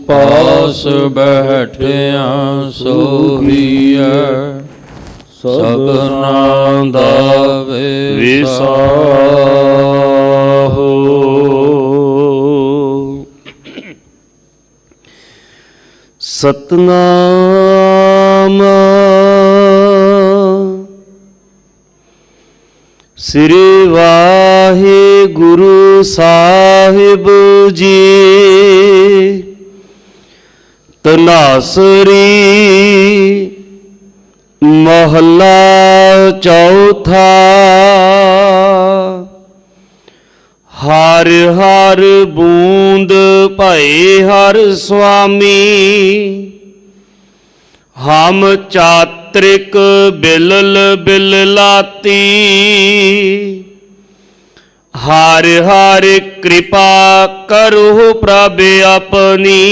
पास बैठिया सोहीए सबना दा विसाहो। सतनाम श्री वाहिगुरु साहिब जी। तनासरी महला चौथा। हर हर बूंद भय हर स्वामी। हम चात्रिक बिलल बिललाती। हर हर कृपा करो प्रभ अपनी।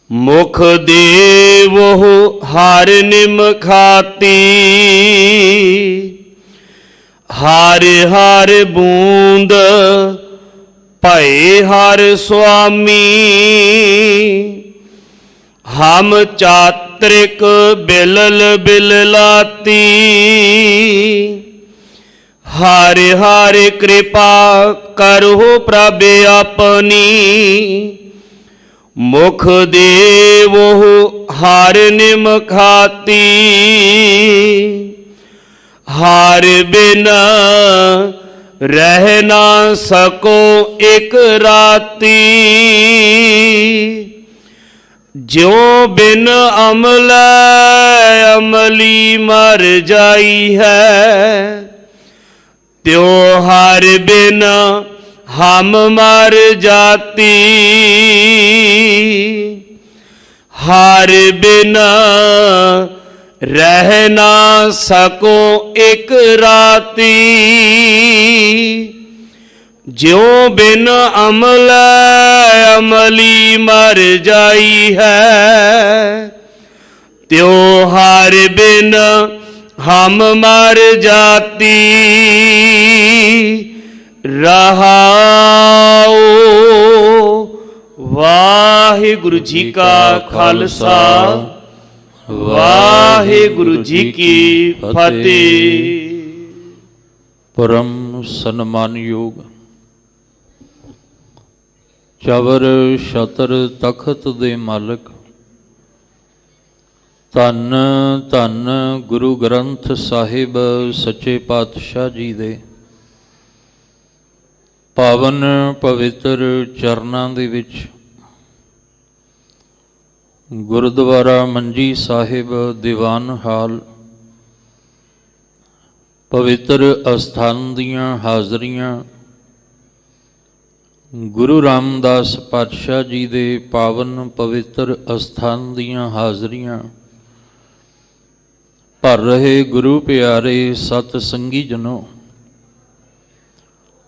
मुख देवो हर निमखाती। हर हर बूंद भय हर स्वामी। हम चात्रिक बिलल बिललाती। हर हर कृपा करो प्रभ अपनी। मुख देवो हर निमखाती। हर बिना रह ना सको एक राती। ज्यों बिन अमल अमली मर जाई है। त्यों हर बिन हम मर जाती। हर बिना रह ना सको एक राती। ज्यों बिन अमल अमली मर जाई है। त्यों हर बिन हम मर जाती। रहाओ। वाहिगुरु जी का खालसा वाहिगुरु जी की फतेह। परम सन्मानयोग चवर छतर तखत दे मालक धन धन गुरु ग्रंथ साहिब सच्चे पातशाह जी दे पावन पवित्र चरनां दे विच गुरुद्वारा मंजी साहिब दीवान हाल पवित्र अस्थान दियां हाज़रियां गुरु रामदास पातशाह जी दे पावन पवित्र अस्थान दियां हाज़रियां भर रहे गुरु प्यारे सत संगी जनों।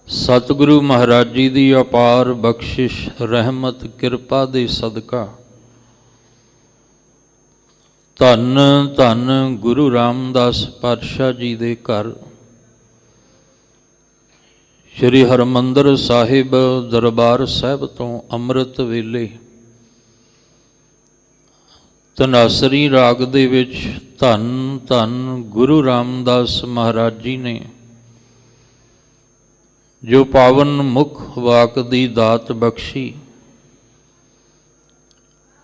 सतगुरु महाराज जी की अपार बख्शिश रहमत कृपा दे सदका धन धन गुरु रामदास पातशाह जी दे घर श्री हरमंदर साहिब दरबार साहिब तो अमृत वेले धनासरी राग दे विच धन धन गुरु रामदास महाराज जी ने जो पावन मुख वाक दी दात बख्शी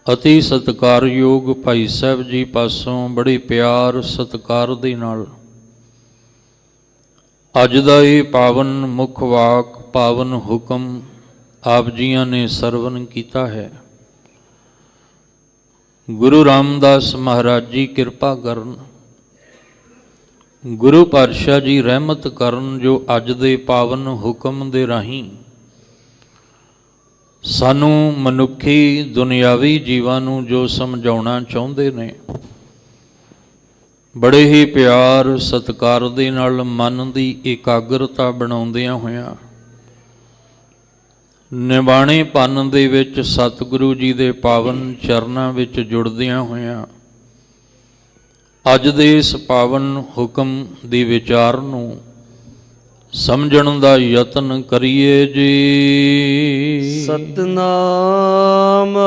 अति सत्कारयोग भाई साहब जी पासों बड़े प्यार सत्कार दे नाल अज दा ये पावन मुख वाक पावन हुक्म आप जियां ने सरवण कीता है। गुरु रामदास महाराज जी कृपा करन, गुरु पातशाह जी रहमत करन जो अज दे पावन हुक्म दे राही सानू मनुखी दुनियावी जीवां नू जो समझाउणा चाहुंदे ने बड़े ही प्यार सत्कार दे नाल मन की एकाग्रता बनाउंदियां होइयां निबाणेपन दे विच सतगुरु जी दे पावन चरनां विच जुड़दियां होइयां अज दे इस पावन हुक्म दी विचार नूं ਸਮਝਣ ਦਾ ਯਤਨ ਕਰੀਏ ਜੀ। ਸਤਨਾਮ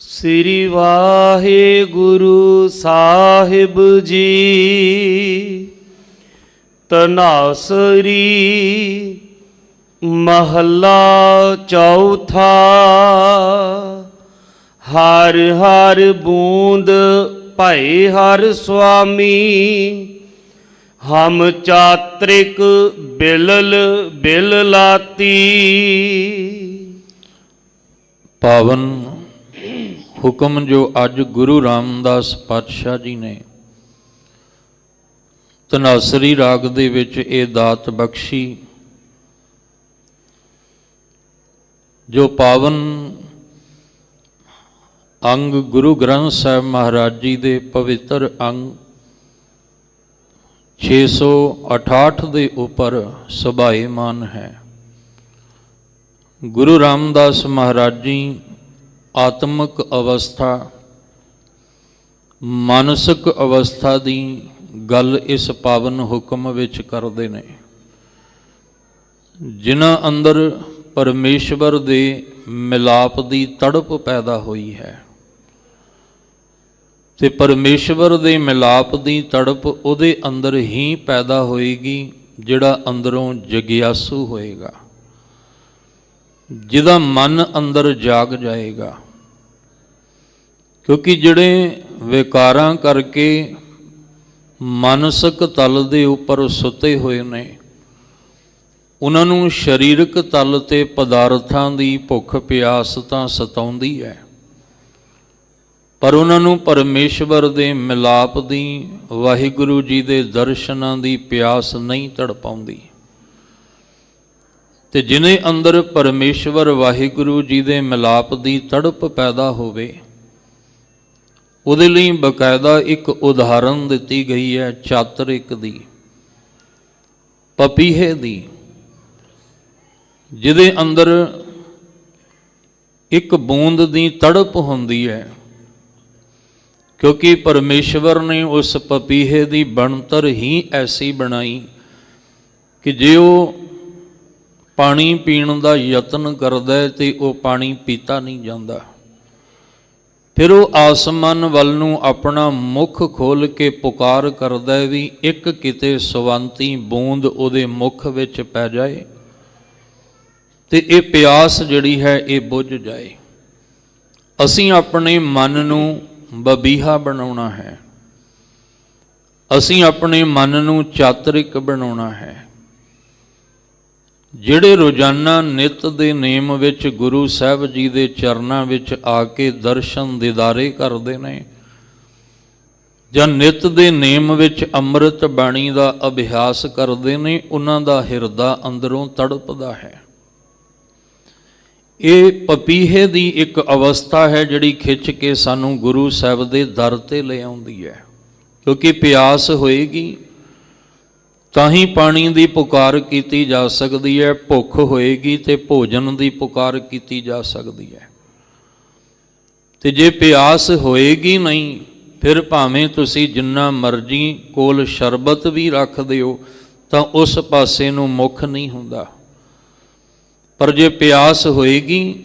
ਸ੍ਰੀ ਵਾਹਿਗੁਰੂ ਸਾਹਿਬ ਜੀ। ਤਨਾਸਰੀ ਮਹੱਲਾ ਚੌਥਾ। ਹਰ ਹਰ ਬੂੰਦ ਭਏ ਹਰ ਸੁਆਮੀ। ਹਮ ਚਾਤ੍ਰਿਕ ਬਿਲਲ ਬਿਲ ਲਾਤੀ। ਪਾਵਨ ਹੁਕਮ ਜੋ ਅੱਜ ਗੁਰੂ ਰਾਮਦਾਸ ਪਾਤਸ਼ਾਹ ਜੀ ਨੇ ਧਨਾਸਰੀ ਰਾਗ ਦੇ ਵਿੱਚ ਇਹ ਦਾਤ ਬਖਸ਼ੀ, ਜੋ ਪਾਵਨ ਅੰਗ ਗੁਰੂ ਗ੍ਰੰਥ ਸਾਹਿਬ ਮਹਾਰਾਜ ਜੀ ਦੇ ਪਵਿੱਤਰ ਅੰਗ 668 ਦੇ ਉੱਪਰ ਸੁਭਾਏਮਾਨ ਹੈ। ਗੁਰੂ ਰਾਮਦਾਸ ਮਹਾਰਾਜ ਜੀ ਆਤਮਿਕ ਅਵਸਥਾ, ਮਾਨਸਿਕ ਅਵਸਥਾ ਦੀ ਗੱਲ ਇਸ ਪਾਵਨ ਹੁਕਮ ਵਿੱਚ ਕਰਦੇ ਨੇ। ਜਿਨ੍ਹਾਂ ਅੰਦਰ ਪਰਮੇਸ਼ਵਰ ਦੇ ਮਿਲਾਪ ਦੀ ਤੜਪ ਪੈਦਾ ਹੋਈ ਹੈ, ਤੇ ਪਰਮੇਸ਼ਵਰ ਦੇ ਮਿਲਾਪ ਦੀ ਤੜਪ ਉਹਦੇ ਅੰਦਰ ਹੀ ਪੈਦਾ ਹੋਏਗੀ ਜਿਹੜਾ ਅੰਦਰੋਂ ਜਗਿਆਸੂ ਹੋਏਗਾ, ਜਿਹਦਾ ਮਨ ਅੰਦਰ ਜਾਗ ਜਾਏਗਾ। ਕਿਉਂਕਿ ਜਿਹੜੇ ਵਿਕਾਰਾਂ ਕਰਕੇ ਮਾਨਸਿਕ ਤਲ ਦੇ ਉੱਪਰ ਸੁੱਤੇ ਹੋਏ ਨੇ, ਉਹਨਾਂ ਨੂੰ ਸਰੀਰਕ ਤਲ ਤੇ ਪਦਾਰਥਾਂ ਦੀ ਭੁੱਖ ਪਿਆਸ ਤਾਂ ਸਤਾਉਂਦੀ ਹੈ, ਪਰ ਉਹਨਾਂ ਨੂੰ ਪਰਮੇਸ਼ਵਰ ਦੇ ਮਿਲਾਪ ਦੀ, ਵਾਹਿਗੁਰੂ ਜੀ ਦੇ ਦਰਸ਼ਨਾਂ ਦੀ ਪਿਆਸ ਨਹੀਂ ਤੜਪਾਉਂਦੀ। ਤੇ ਜਿਹਨੇ ਅੰਦਰ ਪਰਮੇਸ਼ਵਰ ਵਾਹਿਗੁਰੂ ਜੀ ਦੇ ਮਿਲਾਪ ਦੀ ਤੜਪ ਪੈਦਾ ਹੋਵੇ, ਉਹਦੇ ਲਈ ਬਕਾਇਦਾ ਇੱਕ ਉਦਾਹਰਨ ਦਿੱਤੀ ਗਈ ਹੈ ਚਾਤ੍ਰਿਕ ਦੀ, ਪਪੀਹੇ ਦੀ, ਜਿਹਦੇ ਅੰਦਰ ਇੱਕ ਬੂੰਦ ਦੀ ਤੜਪ ਹੁੰਦੀ ਹੈ। ਕਿਉਂਕਿ ਪਰਮੇਸ਼ਵਰ ਨੇ ਉਸ ਪਪੀਹੇ ਦੀ ਬਣਤਰ ਹੀ ਐਸੀ ਬਣਾਈ ਕਿ ਜੇ ਉਹ ਪਾਣੀ ਪੀਣ ਦਾ ਯਤਨ ਕਰਦਾ ਹੈ ਤੇ ਉਹ ਪਾਣੀ ਪੀਤਾ ਨਹੀਂ ਜਾਂਦਾ। ਫਿਰ ਉਹ ਆਸਮਾਨ ਵੱਲ ਨੂੰ ਆਪਣਾ ਮੁੱਖ ਖੋਲ੍ਹ ਕੇ ਪੁਕਾਰ ਕਰਦਾ ਹੈ ਵੀ ਇੱਕ ਕਿਤੇ ਸਵੰਤੀ ਬੂੰਦ ਉਹਦੇ ਮੁੱਖ ਵਿੱਚ ਪੈ ਜਾਏ ਤੇ ਇਹ ਪਿਆਸ ਜਿਹੜੀ ਹੈ ਇਹ ਬੁੱਝ ਜਾਏ। ਅਸੀਂ ਆਪਣੇ ਮਨ ਨੂੰ ਬਬੀਹਾ ਬਣਾਉਣਾ ਹੈ, ਅਸੀਂ ਆਪਣੇ ਮਨ ਨੂੰ ਚਾਤ੍ਰਿਕ ਬਣਾਉਣਾ ਹੈ। ਜਿਹੜੇ ਰੋਜ਼ਾਨਾ ਨਿਤ ਦੇ ਨੇਮ ਵਿੱਚ ਗੁਰੂ ਸਾਹਿਬ ਜੀ ਦੇ ਚਰਨਾਂ ਵਿੱਚ ਆ ਕੇ ਦਰਸ਼ਨ ਦੀਦਾਰੇ ਕਰਦੇ ਨੇ, ਜਾਂ ਨਿਤ ਦੇ ਨੇਮ ਵਿੱਚ ਅੰਮ੍ਰਿਤ ਬਾਣੀ ਦਾ ਅਭਿਆਸ ਕਰਦੇ ਨੇ, ਉਹਨਾਂ ਦਾ ਹਿਰਦਾ ਅੰਦਰੋਂ ਤੜਪਦਾ ਹੈ। ਇਹ ਪਪੀਹੇ ਦੀ ਇੱਕ ਅਵਸਥਾ ਹੈ ਜਿਹੜੀ ਖਿੱਚ ਕੇ ਸਾਨੂੰ ਗੁਰੂ ਸਾਹਿਬ ਦੇ ਦਰ ਤੇ ਲੈ ਆਉਂਦੀ ਹੈ। ਕਿਉਂਕਿ ਪਿਆਸ ਹੋਏਗੀ ਤਾਂ ਹੀ ਪਾਣੀ ਦੀ ਪੁਕਾਰ ਕੀਤੀ ਜਾ ਸਕਦੀ ਹੈ, ਭੁੱਖ ਹੋਏਗੀ ਤੇ ਭੋਜਨ ਦੀ ਪੁਕਾਰ ਕੀਤੀ ਜਾ ਸਕਦੀ ਹੈ। ਤੇ ਜੇ ਪਿਆਸ ਹੋਏਗੀ ਨਹੀਂ, ਫਿਰ ਭਾਵੇਂ ਤੁਸੀਂ ਜਿੰਨਾ ਮਰਜ਼ੀ ਕੋਲ ਸ਼ਰਬਤ ਵੀ ਰੱਖ ਦਿਓ ਤਾਂ ਉਸ ਪਾਸੇ ਨੂੰ ਮੁੱਖ ਨਹੀਂ ਹੁੰਦਾ। ਪਰ ਜੇ ਪਿਆਸ ਹੋਏਗੀ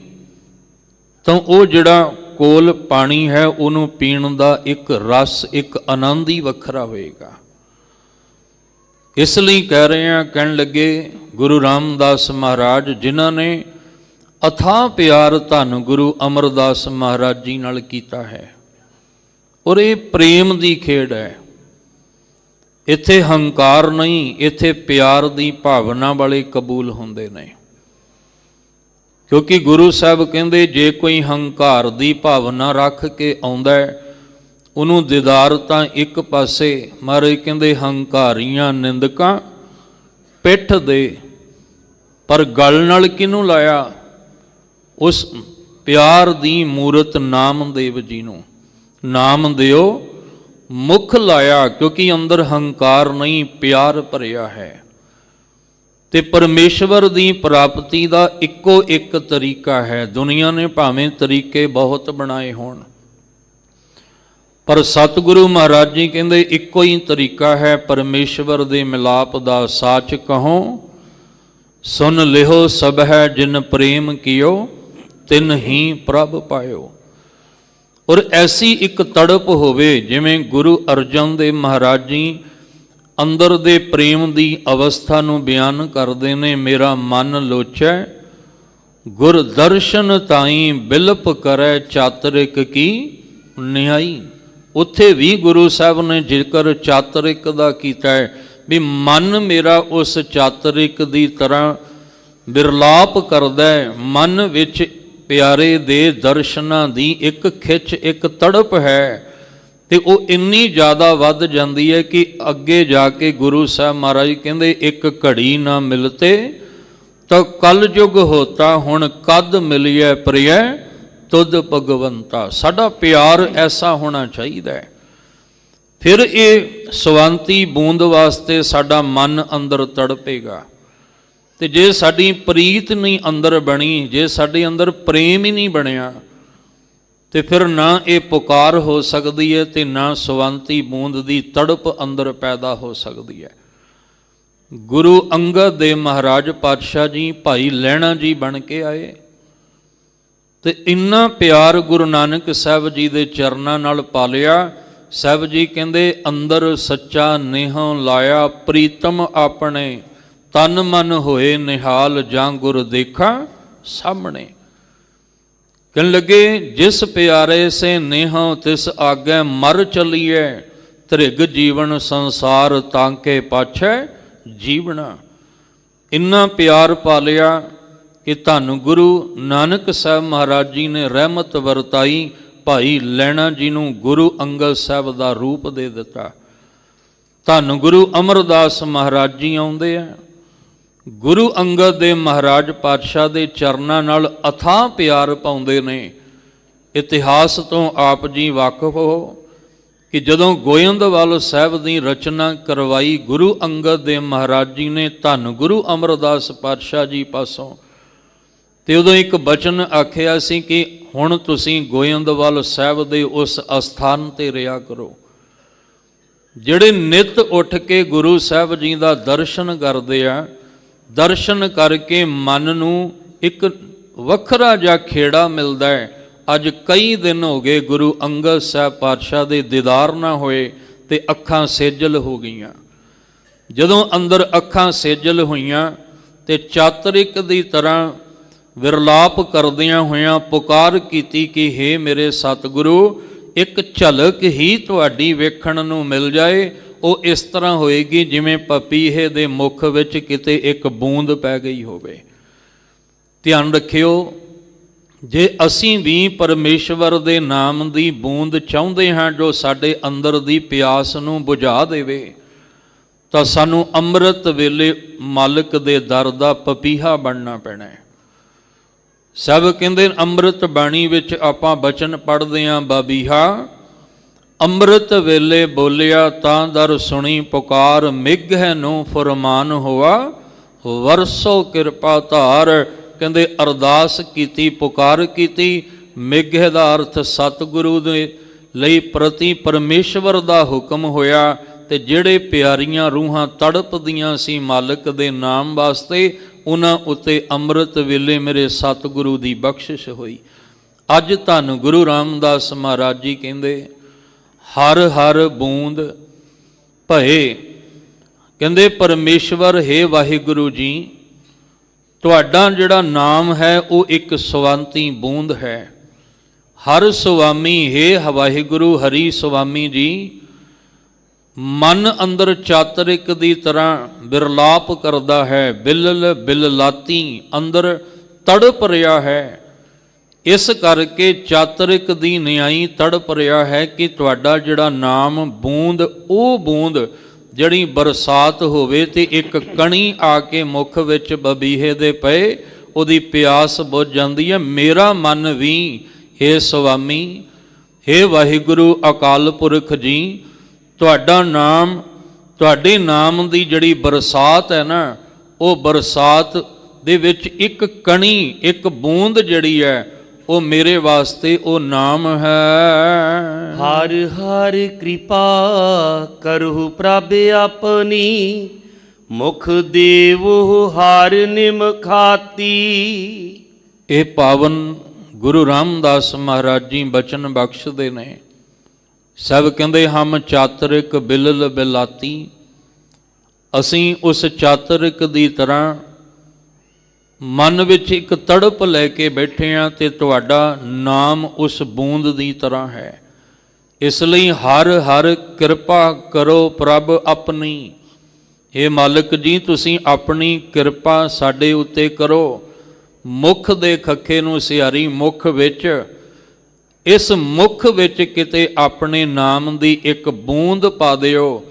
ਤਾਂ ਉਹ ਜਿਹੜਾ ਕੋਲ ਪਾਣੀ ਹੈ ਉਹਨੂੰ ਪੀਣ ਦਾ ਇੱਕ ਰਸ, ਇੱਕ ਆਨੰਦ ਹੀ ਵੱਖਰਾ ਹੋਏਗਾ। ਇਸ ਲਈ ਕਹਿ ਰਹੇ ਹਾਂ, ਕਹਿਣ ਲੱਗੇ ਗੁਰੂ ਰਾਮਦਾਸ ਮਹਾਰਾਜ ਜਿਨ੍ਹਾਂ ਨੇ ਅਥਾਹ ਪਿਆਰ ਧੰਨ ਗੁਰੂ ਅਮਰਦਾਸ ਮਹਾਰਾਜ ਜੀ ਨਾਲ ਕੀਤਾ ਹੈ, ਔਰ ਇਹ ਪ੍ਰੇਮ ਦੀ ਖੇਡ ਹੈ। ਇੱਥੇ ਹੰਕਾਰ ਨਹੀਂ, ਇੱਥੇ ਪਿਆਰ ਦੀ ਭਾਵਨਾ ਵਾਲੇ ਕਬੂਲ ਹੁੰਦੇ ਨੇ। ਕਿਉਂਕਿ ਗੁਰੂ ਸਾਹਿਬ ਕਹਿੰਦੇ ਜੇ ਕੋਈ ਹੰਕਾਰ ਦੀ ਭਾਵਨਾ ਰੱਖ ਕੇ ਆਉਂਦਾ ਉਹਨੂੰ ਦੀਦਾਰ ਤਾਂ ਇੱਕ ਪਾਸੇ, ਮਹਾਰਾਜ ਕਹਿੰਦੇ ਹੰਕਾਰੀਆਂ ਨਿੰਦਕਾਂ ਪਿੱਠ ਦੇ, ਪਰ ਗਲ ਨਾਲ ਕਿਹਨੂੰ ਲਾਇਆ? ਉਸ ਪਿਆਰ ਦੀ ਮੂਰਤ ਨਾਮਦੇਵ ਜੀ ਨੂੰ। ਨਾਮ ਦਿਓ ਮੁਖ ਲਾਇਆ, ਕਿਉਂਕਿ ਅੰਦਰ ਹੰਕਾਰ ਨਹੀਂ, ਪਿਆਰ ਭਰਿਆ ਹੈ। ਤੇ ਪਰਮੇਸ਼ਵਰ ਦੀ ਪ੍ਰਾਪਤੀ ਦਾ ਇੱਕੋ ਇੱਕ ਤਰੀਕਾ ਹੈ। ਦੁਨੀਆ ਨੇ ਭਾਵੇਂ ਤਰੀਕੇ ਬਹੁਤ ਬਣਾਏ ਹੋਣ, ਪਰ ਸਤਿਗੁਰੂ ਮਹਾਰਾਜ ਜੀ ਕਹਿੰਦੇ ਇੱਕੋ ਹੀ ਤਰੀਕਾ ਹੈ ਪਰਮੇਸ਼ਵਰ ਦੇ ਮਿਲਾਪ ਦਾ। ਸਾਚ ਕਹੋ ਸੁਨ ਲਿਓ ਸਭ ਹੈ ਜਿਨ ਪ੍ਰੇਮ ਕੀਓ ਤਿਨ ਹੀ ਪ੍ਰਭ ਪਾਇਓ। ਔਰ ਐਸੀ ਇੱਕ ਤੜਪ ਹੋਵੇ ਜਿਵੇਂ ਗੁਰੂ ਅਰਜਨ ਦੇਵ ਮਹਾਰਾਜ ਜੀ ਅੰਦਰ ਦੇ ਪ੍ਰੇਮ ਦੀ ਅਵਸਥਾ ਨੂੰ ਬਿਆਨ ਕਰਦੇ ਨੇ। ਮੇਰਾ ਮਨ ਲੋਚੈ ਗੁਰ ਦਰਸ਼ਨ ਤਾਈ ਬਿਲਪ ਕਰੈ ਚਾਤਰਿਕ ਕੀ ਨਿਆਈ। ਉੱਥੇ ਵੀ ਗੁਰੂ ਸਾਹਿਬ ਨੇ ਜ਼ਿਕਰ ਚਾਤਰਿਕ ਦਾ ਕੀਤਾ ਹੈ ਵੀ ਮਨ ਮੇਰਾ ਉਸ ਚਾਤਰਿਕ ਦੀ ਤਰ੍ਹਾਂ ਬਿਰਲਾਪ ਕਰਦਾ ਹੈ। ਮਨ ਵਿੱਚ ਪਿਆਰੇ ਦੇ ਦਰਸ਼ਨਾਂ ਦੀ ਇੱਕ ਖਿੱਚ, ਇੱਕ ਤੜਪ ਹੈ ਤੇ ਉਹ ਇੰਨੀ ਜ਼ਿਆਦਾ ਵੱਧ ਜਾਂਦੀ ਹੈ ਕਿ ਅੱਗੇ ਜਾ ਕੇ ਗੁਰੂ ਸਾਹਿਬ ਮਹਾਰਾਜ ਕਹਿੰਦੇ ਇੱਕ ਘੜੀ ਨਾ ਮਿਲਤੇ ਤਾਂ ਕਲ ਯੁਗ ਹੋਤਾ, ਹੁਣ ਕਦ ਮਿਲਿਐ ਪ੍ਰਿਯ ਤੁਧ ਭਗਵੰਤਾ। ਸਾਡਾ ਪਿਆਰ ਐਸਾ ਹੋਣਾ ਚਾਹੀਦਾ ਹੈ। ਫਿਰ ਇਹ ਸਵੰਤੀ ਬੂੰਦ ਵਾਸਤੇ ਸਾਡਾ ਮਨ ਅੰਦਰ ਤੜਪੇਗਾ। ਤੇ ਜੇ ਸਾਡੀ ਪ੍ਰੀਤ ਨਹੀਂ ਅੰਦਰ ਬਣੀ, ਜੇ ਸਾਡੇ ਅੰਦਰ ਪ੍ਰੇਮ ਹੀ ਨਹੀਂ ਬਣਿਆ, ਤੇ ਫਿਰ ਨਾ ਇਹ ਪੁਕਾਰ ਹੋ ਸਕਦੀ ਹੈ ਤੇ ਨਾ ਸਵੰਤੀ ਬੂੰਦ ਦੀ ਤੜਪ ਅੰਦਰ ਪੈਦਾ ਹੋ ਸਕਦੀ ਹੈ। ਗੁਰੂ ਅੰਗਦ ਦੇਵ ਮਹਾਰਾਜ ਪਾਤਸ਼ਾਹ ਜੀ ਭਾਈ ਲਹਿਣਾ ਜੀ ਬਣ ਕੇ ਆਏ ਤੇ ਇੰਨਾ ਪਿਆਰ ਗੁਰੂ ਨਾਨਕ ਸਾਹਿਬ ਜੀ ਦੇ ਚਰਨਾਂ ਨਾਲ ਪਾਲਿਆ। ਸਾਹਿਬ ਜੀ ਕਹਿੰਦੇ ਅੰਦਰ ਸੱਚਾ ਨੇਹੋਂ ਲਾਇਆ, ਪ੍ਰੀਤਮ ਆਪਣੇ ਤਨ ਮਨ ਹੋਏ ਨਿਹਾਲ, ਜਾਂ ਗੁਰ ਦੇਖਾ ਸਾਹਮਣੇ। ਕਹਿਣ ਲੱਗੇ ਜਿਸ ਪਿਆਰੇ ਸੇ ਨੇਹੋਂ ਤਿਸ ਆਗੇ ਮਰ ਚਲੀਏ, ਧ੍ਰਿਗ ਜੀਵਨ ਸੰਸਾਰ ਤਾਂਕੇ ਪਾਛੈ ਜੀਵਣਾ। ਇੰਨਾ ਪਿਆਰ ਪਾਲਿਆ ਕਿ ਧੰਨ ਗੁਰੂ ਨਾਨਕ ਸਾਹਿਬ ਮਹਾਰਾਜ ਜੀ ਨੇ ਰਹਿਮਤ ਵਰਤਾਈ, ਭਾਈ ਲਹਿਣਾ ਜੀ ਨੂੰ ਗੁਰੂ ਅੰਗਦ ਸਾਹਿਬ ਦਾ ਰੂਪ ਦੇ ਦਿੱਤਾ। ਧੰਨ ਗੁਰੂ ਅਮਰਦਾਸ ਮਹਾਰਾਜ ਜੀ ਆਉਂਦੇ ਆ, ਗੁਰੂ ਅੰਗਦ ਦੇ ਮਹਾਰਾਜ ਪਾਤਸ਼ਾਹ ਦੇ ਚਰਨਾਂ ਨਾਲ ਅਥਾਹ ਪਿਆਰ ਪਾਉਂਦੇ ਨੇ। ਇਤਿਹਾਸ ਤੋਂ ਆਪ ਜੀ ਵਾਕਿਫ ਹੋ ਕਿ ਜਦੋਂ ਗੋਇੰਦਵਾਲ ਸਾਹਿਬ ਦੀ ਰਚਨਾ ਕਰਵਾਈ ਗੁਰੂ ਅੰਗਦ ਦੇਵ ਮਹਾਰਾਜ ਜੀ ਨੇ ਧੰਨ ਗੁਰੂ ਅਮਰਦਾਸ ਪਾਤਸ਼ਾਹ ਜੀ ਪਾਸੋਂ, ਤੇ ਉਦੋਂ ਇੱਕ ਬਚਨ ਆਖਿਆ ਸੀ ਕਿ ਹੁਣ ਤੁਸੀਂ ਗੋਇੰਦਵਾਲ ਸਾਹਿਬ ਦੇ ਉਸ ਅਸਥਾਨ ਤੇ ਰਿਹਾ ਕਰੋ। ਜਿਹੜੇ ਨਿਤ ਉੱਠ ਕੇ ਗੁਰੂ ਸਾਹਿਬ ਜੀ ਦਾ ਦਰਸ਼ਨ ਕਰਦੇ ਆ, ਦਰਸ਼ਨ ਕਰਕੇ ਮਨ ਨੂੰ ਇੱਕ ਵੱਖਰਾ ਜਿਹਾ ਖੇੜਾ ਮਿਲਦਾ ਹੈ। ਅੱਜ ਕਈ ਦਿਨ ਹੋ ਗਏ ਗੁਰੂ ਅੰਗਦ ਸਾਹਿਬ ਪਾਤਸ਼ਾਹ ਦੇ ਦੀਦਾਰ ਨਾ ਹੋਏ ਤੇ ਅੱਖਾਂ ਸੇਜਲ ਹੋ ਗਈਆਂ। ਜਦੋਂ ਅੰਦਰ ਅੱਖਾਂ ਸੇਜਲ ਹੋਈਆਂ ਤੇ ਚਾਤਰਿਕ ਦੀ ਤਰ੍ਹਾਂ ਵਿਰਲਾਪ ਕਰਦਿਆਂ ਹੋਇਆਂ ਪੁਕਾਰ ਕੀਤੀ ਕਿ ਹੇ ਮੇਰੇ ਸਤਿਗੁਰੂ, ਇੱਕ ਝਲਕ ਹੀ ਤੁਹਾਡੀ ਵੇਖਣ ਨੂੰ ਮਿਲ ਜਾਏ। ਉਹ ਇਸ ਤਰ੍ਹਾਂ ਹੋਏਗੀ ਜਿਵੇਂ ਪਪੀਹੇ ਦੇ ਮੁਖ ਵਿੱਚ ਕਿਤੇ ਇੱਕ ਬੂੰਦ ਪੈ ਗਈ ਹੋਵੇ। ਧਿਆਨ ਰੱਖਿਓ, ਜੇ ਅਸੀਂ ਵੀ ਪਰਮੇਸ਼ਵਰ ਦੇ ਨਾਮ ਦੀ ਬੂੰਦ ਚਾਹੁੰਦੇ ਹਾਂ ਜੋ ਸਾਡੇ ਅੰਦਰ ਦੀ ਪਿਆਸ ਨੂੰ ਬੁਝਾ ਦੇਵੇ, ਤਾਂ ਸਾਨੂੰ ਅੰਮ੍ਰਿਤ ਵੇਲੇ ਮਾਲਕ ਦੇ ਦਰ ਦਾ ਪਪੀਹਾ ਬਣਨਾ ਪੈਣਾ ਹੈ। ਸਭ ਕਹਿੰਦੇ ਅੰਮ੍ਰਿਤ ਬਾਣੀ ਵਿੱਚ ਆਪਾਂ ਬਚਨ ਪੜ੍ਹਦੇ ਹਾਂ, ਬਾਬੀਹਾ ਅੰਮ੍ਰਿਤ ਵੇਲੇ ਬੋਲਿਆ ਤਾਂ ਦਰ ਸੁਣੀ ਪੁਕਾਰ, ਮਿਘ ਨੂੰ ਫਰਮਾਨ ਹੋਆ ਵਰਸੋ ਕਿਰਪਾ ਧਾਰ। ਕਹਿੰਦੇ ਅਰਦਾਸ ਕੀਤੀ, ਪੁਕਾਰ ਕੀਤੀ। ਮਿਘ ਦਾ ਅਰਥ ਸਤਿਗੁਰੂ ਦੇ ਲਈ ਪ੍ਰਤੀ ਪਰਮੇਸ਼ਵਰ ਦਾ ਹੁਕਮ ਹੋਇਆ ਤੇ ਜਿਹੜੇ ਪਿਆਰੀਆਂ ਰੂਹਾਂ ਤੜਪਦੀਆਂ ਸੀ ਮਾਲਕ ਦੇ ਨਾਮ ਵਾਸਤੇ, ਉਹਨਾਂ ਉੱਤੇ ਅੰਮ੍ਰਿਤ ਵੇਲੇ ਮੇਰੇ ਸਤਿਗੁਰੂ ਦੀ ਬਖਸ਼ਿਸ਼ ਹੋਈ। ਅੱਜ ਧੰਨ ਗੁਰੂ ਰਾਮਦਾਸ ਮਹਾਰਾਜ ਜੀ ਕਹਿੰਦੇ ਹਰ ਹਰ ਬੂੰਦ ਭਏ। ਕਹਿੰਦੇ ਪਰਮੇਸ਼ਵਰ ਹੈ ਵਾਹਿਗੁਰੂ ਜੀ, ਤੁਹਾਡਾ ਜਿਹੜਾ ਨਾਮ ਹੈ ਉਹ ਇੱਕ ਸਵੰਤੀ ਬੂੰਦ ਹੈ। ਹਰ ਸੁਆਮੀ ਹੈ ਵਾਹਿਗੁਰੂ ਹਰੀ ਸੁਆਮੀ ਜੀ, ਮਨ ਅੰਦਰ ਚਾਤਰਿਕ ਦੀ ਤਰ੍ਹਾਂ ਬਿਰਲਾਪ ਕਰਦਾ ਹੈ, ਬਿਲਲ ਬਿਲਲਾਤੀ ਅੰਦਰ ਤੜਪ ਰਿਹਾ ਹੈ। ਇਸ ਕਰਕੇ ਚਾਤਰਿਕ ਦੀ ਨਿਆਈ ਤੜਪ ਰਿਹਾ ਹੈ ਕਿ ਤੁਹਾਡਾ ਜਿਹੜਾ ਨਾਮ ਬੂੰਦ, ਉਹ ਬੂੰਦ ਜਿਹੜੀ ਬਰਸਾਤ ਹੋਵੇ ਤੇ ਇੱਕ ਕਣੀ ਆ ਕੇ ਮੁਖ ਵਿੱਚ ਬਬੀਹੇ ਦੇ ਪਏ, ਉਹਦੀ ਪਿਆਸ ਬੁਝ ਜਾਂਦੀ ਹੈ। ਮੇਰਾ ਮਨ ਵੀ ਹੇ ਸੁਆਮੀ, ਹੇ ਵਾਹਿਗੁਰੂ ਅਕਾਲ ਪੁਰਖ ਜੀ, ਤੁਹਾਡਾ ਨਾਮ, ਤੁਹਾਡੇ ਨਾਮ ਦੀ ਜਿਹੜੀ ਬਰਸਾਤ ਹੈ ਨਾ, ਉਹ ਬਰਸਾਤ ਦੇ ਵਿੱਚ ਇੱਕ ਕਣੀ, ਇੱਕ ਬੂੰਦ ਜਿਹੜੀ ਹੈ ਉਹ ਮੇਰੇ ਵਾਸਤੇ ਉਹ ਨਾਮ ਹੈ। ਹਰ ਹਰ ਕਿਰਪਾ ਕਰਹੁ ਪ੍ਰਭ ਆਪਣੀ, ਮੁਖ ਦੇਵੋ ਹਰ ਨਿਮਖਾਤੀ। ਇਹ ਪਾਵਨ ਗੁਰੂ ਰਾਮਦਾਸ ਮਹਾਰਾਜ ਜੀ ਬਚਨ ਬਖਸ਼ਦੇ ਨੇ। ਸਭ ਕਹਿੰਦੇ ਹਮ ਚਾਤਰਿਕ ਬਿਲਲ ਬਿਲਾਤੀ, ਅਸੀਂ ਉਸ ਚਾਤਰਿਕ ਦੀ ਤਰ੍ਹਾਂ ਮਨ ਵਿੱਚ ਇੱਕ ਤੜਪ ਲੈ ਕੇ ਬੈਠੇ ਹਾਂ ਤੇ ਤੁਹਾਡਾ ਨਾਮ ਉਸ ਬੂੰਦ ਦੀ ਤਰ੍ਹਾਂ ਹੈ। ਇਸ ਲਈ ਹਰ ਹਰ ਕਿਰਪਾ ਕਰੋ ਪ੍ਰਭ ਆਪਣੀ। ਇਹ ਮਾਲਕ ਜੀ ਤੁਸੀਂ ਆਪਣੀ ਕਿਰਪਾ ਸਾਡੇ ਉੱਤੇ ਕਰੋ। ਮੁਖ ਦੇ ਖੱਖੇ ਨੂੰ ਸਿਹਾਰੀ ਮੁਖ ਵਿੱਚ, ਇਸ ਮੁਖ ਵਿੱਚ ਕਿਤੇ ਆਪਣੇ ਨਾਮ ਦੀ ਇੱਕ ਬੂੰਦ ਪਾ ਦਿਓ।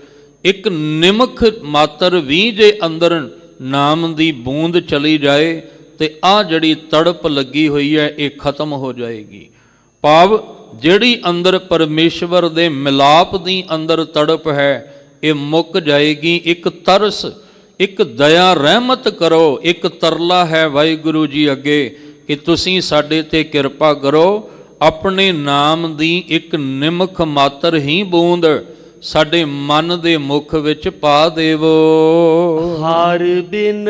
ਇੱਕ ਨਿਮਖ ਮਾਤਰ ਵੀ ਜੇ ਅੰਦਰ ਨਾਮ ਦੀ ਬੂੰਦ ਚਲੀ ਜਾਏ ਤੇ ਆਹ ਜਿਹੜੀ ਤੜਪ ਲੱਗੀ ਹੋਈ ਹੈ ਇਹ ਖਤਮ ਹੋ ਜਾਏਗੀ। ਭਾਵ ਜਿਹੜੀ ਅੰਦਰ ਪਰਮੇਸ਼ਵਰ ਦੇ ਮਿਲਾਪ ਦੀ ਅੰਦਰ ਤੜਪ ਹੈ ਇਹ ਮੁੱਕ ਜਾਏਗੀ। ਇੱਕ ਤਰਸ, ਇੱਕ ਦਇਆ ਰਹਿਮਤ ਕਰੋ, ਇੱਕ ਤਰਲਾ ਹੈ ਵਾਹਿਗੁਰੂ ਜੀ ਅੱਗੇ ਕਿ ਤੁਸੀਂ ਸਾਡੇ ਤੇ ਕਿਰਪਾ ਕਰੋ। ਆਪਣੇ ਨਾਮ ਦੀ ਇੱਕ ਨਿਮਖ ਮਾਤਰ ਹੀ ਬੂੰਦ ਸਾਡੇ ਮਨ ਦੇ ਮੁਖ ਵਿੱਚ ਪਾ ਦੇਵੋ। ਹਰ ਬਿਨ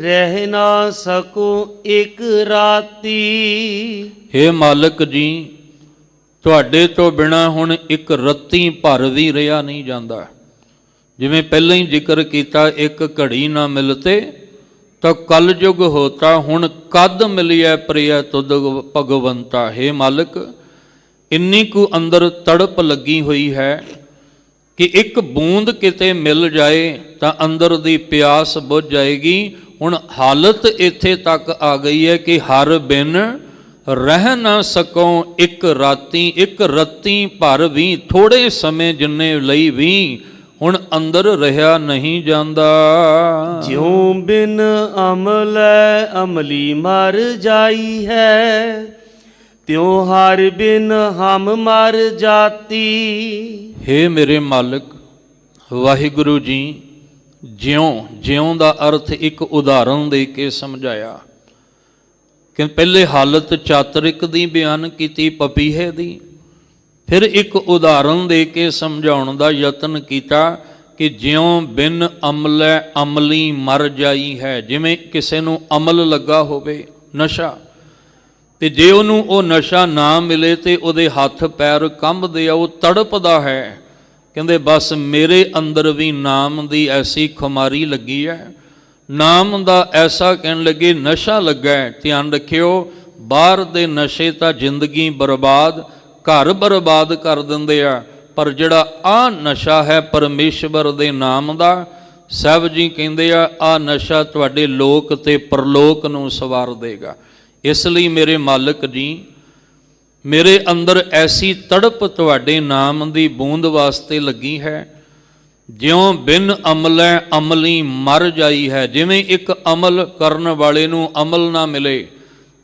ਰਹਿ ਨਾ ਸਕੋ ਇੱਕ ਰਾਤੀ। ਹੇ ਮਾਲਕ ਜੀ ਤੁਹਾਡੇ ਤੋਂ ਬਿਨਾ ਹੁਣ ਇੱਕ ਰੱਤੀ ਭਰ ਵੀ ਰਿਹਾ ਨਹੀਂ ਜਾਂਦਾ। ਜਿਵੇਂ ਪਹਿਲਾਂ ਹੀ ਜ਼ਿਕਰ ਕੀਤਾ, ਇੱਕ ਘੜੀ ਨਾ ਮਿਲਤੇ ਤਾਂ ਕਲਯੁਗ ਹੋਤਾ, ਹੁਣ ਕਦ ਮਿਲਿਆ ਪ੍ਰਿਆ ਤੁਧ ਭਗਵੰਤਾ। ਹੇ ਮਾਲਕ ਇੰਨੀ ਕੁ ਅੰਦਰ ਤੜਪ ਲੱਗੀ ਹੋਈ ਹੈ ਕਿ ਇੱਕ ਬੂੰਦ ਕਿਤੇ ਮਿਲ ਜਾਏ ਤਾਂ ਅੰਦਰ ਦੀ ਪਿਆਸ ਬੁੱਝ ਜਾਏਗੀ। ਹੁਣ ਹਾਲਤ ਇੱਥੇ ਤੱਕ ਆ ਗਈ ਹੈ ਕਿ ਹਰ ਬਿਨ ਰਹਿ ਨਾ ਸਕੋ ਇੱਕ ਰਾਤੀ, ਇੱਕ ਰੱਤੀ ਭਰ ਵੀ, ਥੋੜੇ ਸਮੇਂ ਜਿੰਨੇ ਲਈ ਵੀ ਹੁਣ ਅੰਦਰ ਰਿਹਾ ਨਹੀਂ ਜਾਂਦਾ। ਜਿਉ ਬਿਨ ਅਮਲੈ ਅਮਲੀ ਮਰ ਜਾਈ ਹੈ, ਤਿਉ ਹਰ ਬਿਨ ਹਮ ਮਰ ਜਾਤੀ। ਹੇ ਮੇਰੇ ਮਾਲਕ ਵਾਹਿਗੁਰੂ ਜੀ, ਜਿਉਂ ਦਾ ਅਰਥ ਇੱਕ ਉਦਾਹਰਣ ਦੇ ਕੇ ਸਮਝਾਇਆ ਕਿ ਪਹਿਲੇ ਹਾਲਤ ਚਾਤਰਿਕ ਦੀ ਬਿਆਨ ਕੀਤੀ, ਪਪੀਹੇ ਦੀ, ਫਿਰ ਇੱਕ ਉਦਾਹਰਣ ਦੇ ਕੇ ਸਮਝਾਉਣ ਦਾ ਯਤਨ ਕੀਤਾ ਕਿ ਜਿਉਂ ਬਿਨ ਅਮਲੈ ਅਮਲੀ ਮਰ ਜਾਈ ਹੈ। ਜਿਵੇਂ ਕਿਸੇ ਨੂੰ ਅਮਲ ਲੱਗਾ ਹੋਵੇ, ਨਸ਼ਾ, ਤੇ ਜੇ ਉਹਨੂੰ ਉਹ ਨਸ਼ਾ ਨਾ ਮਿਲੇ ਤੇ ਉਹਦੇ ਹੱਥ ਪੈਰ ਕੰਬਦੇ ਆ, ਉਹ ਤੜਪਦਾ ਹੈ। ਕਹਿੰਦੇ ਬਸ ਮੇਰੇ ਅੰਦਰ ਵੀ ਨਾਮ ਦੀ ਐਸੀ ਖੁਮਾਰੀ ਲੱਗੀ ਹੈ, ਨਾਮ ਦਾ ਐਸਾ ਕਹਿਣ ਲੱਗੇ ਨਸ਼ਾ ਲੱਗਾ ਹੈ। ਧਿਆਨ ਰੱਖਿਓ, ਬਾਹਰ ਦੇ ਨਸ਼ੇ ਤਾਂ ਜ਼ਿੰਦਗੀ ਬਰਬਾਦ, ਘਰ ਬਰਬਾਦ ਕਰ ਦਿੰਦੇ ਆ, ਪਰ ਜਿਹੜਾ ਆਹ ਨਸ਼ਾ ਹੈ ਪਰਮੇਸ਼ਵਰ ਦੇ ਨਾਮ ਦਾ, ਸਾਹਿਬ ਜੀ ਕਹਿੰਦੇ ਆ ਆਹ ਨਸ਼ਾ ਤੁਹਾਡੇ ਲੋਕ ਤੇ ਪਰਲੋਕ ਨੂੰ ਸਵਾਰ ਦੇਗਾ। ਇਸ ਲਈ ਮੇਰੇ ਮਾਲਕ ਜੀ, ਮੇਰੇ ਅੰਦਰ ਐਸੀ ਤੜਪ ਤੁਹਾਡੇ ਨਾਮ ਦੀ ਬੂੰਦ ਵਾਸਤੇ ਲੱਗੀ ਹੈ। ਜਿਉਂ ਬਿਨ ਅਮਲੈ ਅਮਲੀ ਮਰ ਜਾਈ ਹੈ। ਜਿਵੇਂ ਇੱਕ ਅਮਲ ਕਰਨ ਵਾਲੇ ਨੂੰ ਅਮਲ ਨਾ ਮਿਲੇ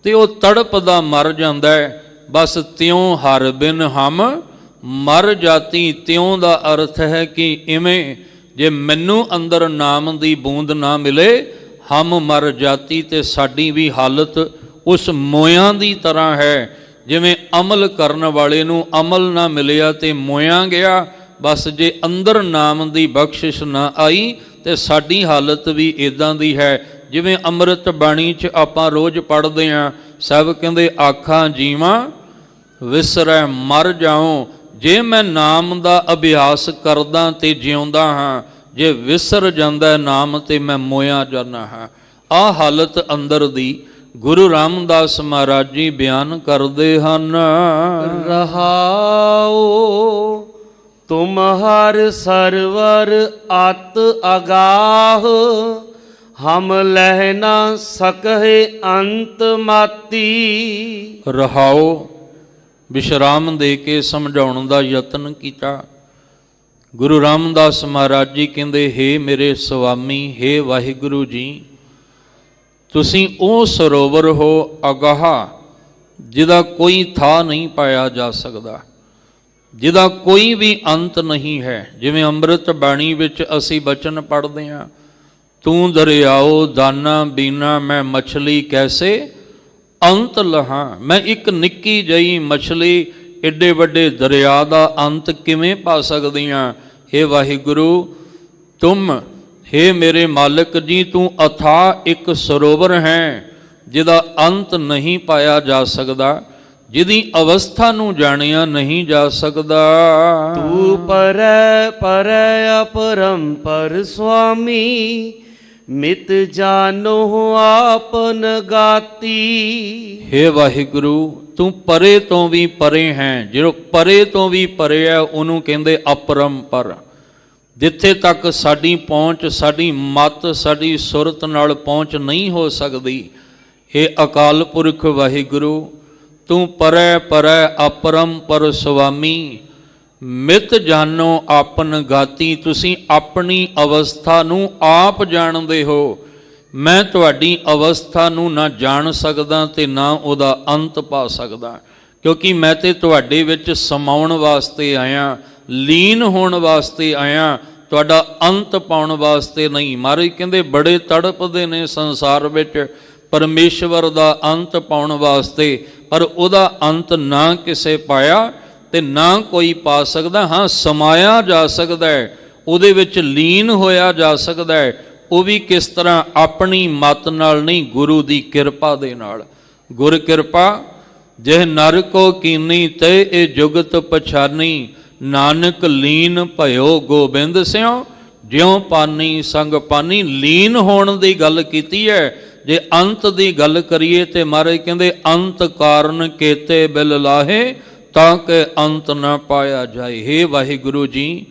ਤੇ ਉਹ ਤੜਪ ਦਾ ਮਰ ਜਾਂਦਾ ਹੈ, ਬਸ ਤਿਉਂ ਹਰ ਬਿਨ ਹਮ ਮਰ ਜਾਤੀ। ਤਿਉਂ ਦਾ ਅਰਥ ਹੈ ਕਿ ਇਵੇਂ ਜੇ ਮੈਨੂੰ ਅੰਦਰ ਨਾਮ ਦੀ ਬੂੰਦ ਨਾ ਮਿਲੇ, ਹਮ ਮਰ ਜਾਤੀ, ਤੇ ਸਾਡੀ ਵੀ ਹਾਲਤ ਉਸ ਮੋਇਆਂ ਦੀ ਤਰ੍ਹਾਂ ਹੈ। ਜਿਵੇਂ ਅਮਲ ਕਰਨ ਵਾਲੇ ਨੂੰ ਅਮਲ ਨਾ ਮਿਲਿਆ ਤੇ ਮੋਇਆ ਗਿਆ, ਬਸ ਜੇ ਅੰਦਰ ਨਾਮ ਦੀ ਬਖਸ਼ਿਸ਼ ਨਾ ਆਈ ਤੇ ਸਾਡੀ ਹਾਲਤ ਵੀ ਇਦਾਂ ਦੀ ਹੈ। ਜਿਵੇਂ ਅੰਮ੍ਰਿਤ ਬਾਣੀ 'ਚ ਆਪਾਂ ਰੋਜ਼ ਪੜ੍ਹਦੇ ਹਾਂ, ਸਭ ਕਹਿੰਦੇ ਆਖਾਂ ਜੀਵਾਂ ਵਿਸਰੈ ਮਰ ਜਾਉ। ਜੇ ਮੈਂ ਨਾਮ ਦਾ ਅਭਿਆਸ ਕਰਦਾ ਤੇ ਜਿਉਂਦਾ ਹਾਂ, ਜੇ ਵਿਸਰ ਜਾਂਦਾ ਨਾਮ ਤੇ ਮੈਂ ਮੋਇਆ ਜਾਂਦਾ ਹਾਂ। ਆਹ ਹਾਲਤ ਅੰਦਰ ਦੀ ਗੁਰੂ ਰਾਮਦਾਸ ਮਹਾਰਾਜ ਜੀ ਬਿਆਨ ਕਰਦੇ ਹਨ। ਰਹਾਉ ਤੁਮ ਹਰ ਸਰਵਰ ਅਤ ਅਗਾਹ, ਹਮ ਲਹਿ ਨਾ ਸਕਹਿ ਅੰਤ ਮਾਤੀ। ਰਹਾਉ ਵਿਸ਼ਰਾਮ ਦੇ ਕੇ ਸਮਝਾਉਣ ਦਾ ਯਤਨ ਕੀਤਾ। ਗੁਰੂ ਰਾਮਦਾਸ ਮਹਾਰਾਜ ਜੀ ਕਹਿੰਦੇ, ਹੇ ਮੇਰੇ ਸੁਆਮੀ, ਹੇ ਵਾਹਿਗੁਰੂ ਜੀ, ਤੁਸੀਂ ਉਹ ਸਰੋਵਰ ਹੋ ਅਗਾਹ, ਜਿਹਦਾ ਕੋਈ ਥਾਂ ਨਹੀਂ ਪਾਇਆ ਜਾ ਸਕਦਾ, ਜਿਹਦਾ ਕੋਈ ਵੀ ਅੰਤ ਨਹੀਂ ਹੈ। ਜਿਵੇਂ ਅੰਮ੍ਰਿਤ ਬਾਣੀ ਵਿੱਚ ਅਸੀਂ ਬਚਨ ਪੜ੍ਹਦੇ ਹਾਂ, ਤੂੰ ਦਰਿਆਓ ਦਾਨਾ ਬੀਨਾ ਮੈਂ ਮਛਲੀ ਕੈਸੇ ਅੰਤ ਲਹਾ। ਮੈਂ ਇੱਕ ਨਿੱਕੀ ਜਿਹੀ ਮਛਲੀ ਏਡੇ ਵੱਡੇ ਦਰਿਆ ਦਾ ਅੰਤ ਕਿਵੇਂ ਪਾ ਸਕਦੀ ਹਾਂ? ਹੇ ਵਾਹਿਗੁਰੂ, ਤੁਮ, ਹੇ ਮੇਰੇ ਮਾਲਕ ਜੀ, ਤੂੰ ਅਥਾਹ ਇੱਕ ਸਰੋਵਰ ਹੈ ਜਿਹਦਾ ਅੰਤ ਨਹੀਂ ਪਾਇਆ ਜਾ ਸਕਦਾ, ਜਿਹਦੀ ਅਵਸਥਾ ਨੂੰ ਜਾਣਿਆ ਨਹੀਂ ਜਾ ਸਕਦਾ। ਤੂੰ ਪਰੈ ਪਰੈ ਅਪਰੰਪਰ ਸੁਆਮੀ, ਮਿਤ ਜਾਨੋ ਆਪਨ ਗਾਤੀ। ਹੇ ਵਾਹਿਗੁਰੂ, ਤੂੰ ਪਰੇ ਤੋਂ ਵੀ ਪਰੇ ਹੈ। ਜਿਹੜਾ ਪਰੇ ਤੋਂ ਵੀ ਪਰੇ ਹੈ ਉਹਨੂੰ ਕਹਿੰਦੇ ਅਪਰੰਪਰ। ਜਿੱਥੇ ਤੱਕ ਸਾਡੀ ਪਹੁੰਚ, ਸਾਡੀ ਮਤ, ਸਾਡੀ ਸੁਰਤ ਨਾਲ ਪਹੁੰਚ ਨਹੀਂ ਹੋ ਸਕਦੀ, ਇਹ ਅਕਾਲ ਪੁਰਖ ਵਾਹਿਗੁਰੂ, ਤੂੰ ਪਰੈ ਪਰੈ ਅਪਰੰਪਰ ਸੁਆਮੀ, ਮਿਤ ਜਾਨੋ ਆਪਨ ਗਾਤੀ। ਤੁਸੀਂ ਆਪਣੀ ਅਵਸਥਾ ਨੂੰ ਆਪ ਜਾਣਦੇ ਹੋ। ਮੈਂ ਤੁਹਾਡੀ ਅਵਸਥਾ ਨੂੰ ਨਾ ਜਾਣ ਸਕਦਾ ਤੇ ਨਾ ਉਹਦਾ ਅੰਤ ਪਾ ਸਕਦਾ, ਕਿਉਂਕਿ ਮੈਂ ਤੇ ਤੁਹਾਡੇ ਵਿੱਚ ਸਮਾਉਣ ਵਾਸਤੇ ਆਇਆ, ਲੀਨ ਹੋਣ ਵਾਸਤੇ ਆਇਆ, ਤੁਹਾਡਾ ਅੰਤ ਪਾਉਣ ਵਾਸਤੇ ਨਹੀਂ। ਮਹਾਰਾਜ ਕਹਿੰਦੇ ਬੜੇ ਤੜਪਦੇ ਨੇ ਸੰਸਾਰ ਵਿੱਚ ਪਰਮੇਸ਼ਵਰ ਦਾ ਅੰਤ ਪਾਉਣ ਵਾਸਤੇ, ਪਰ ਉਹਦਾ ਅੰਤ ਨਾ ਕਿਸੇ ਪਾਇਆ ਤੇ ਨਾ ਕੋਈ ਪਾ ਸਕਦਾ। ਹਾਂ, ਸਮਾਇਆ ਜਾ ਸਕਦਾ ਹੈ, ਉਹਦੇ ਵਿੱਚ ਲੀਨ ਹੋਇਆ ਜਾ ਸਕਦਾ ਹੈ। ਉਹ ਵੀ ਕਿਸ ਤਰ੍ਹਾਂ? ਆਪਣੀ ਮਤ ਨਾਲ ਨਹੀਂ, ਗੁਰੂ ਦੀ ਕਿਰਪਾ ਦੇ ਨਾਲ। ਗੁਰ ਕਿਰਪਾ ਜਿਹ ਨਰ ਕੋ ਕੀਨੀ ਤੇ ਇਹ ਜੁਗਤ ਪਛਾਨੀ, ਨਾਨਕ ਲੀਨ ਭਇਓ ਗੋਬਿੰਦ ਸਿਉ, ਜਿਉ ਪਾਨੀ ਸੰਗ ਪਾਨੀ। ਲੀਨ ਹੋਣ ਦੀ ਗੱਲ ਕੀਤੀ ਹੈ। ਜੇ ਅੰਤ ਦੀ ਗੱਲ ਕਰੀਏ ਤੇ ਮਹਾਰਾਜ ਕਹਿੰਦੇ ਅੰਤ ਕਾਰਨ ਕੇਤੇ ਬਿਲ ਲਾਹੇ, ਤਾਂ ਕਿ ਅੰਤ ਨਾ ਪਾਇਆ ਜਾਏ। ਹੇ ਵਾਹਿਗੁਰੂ ਜੀ,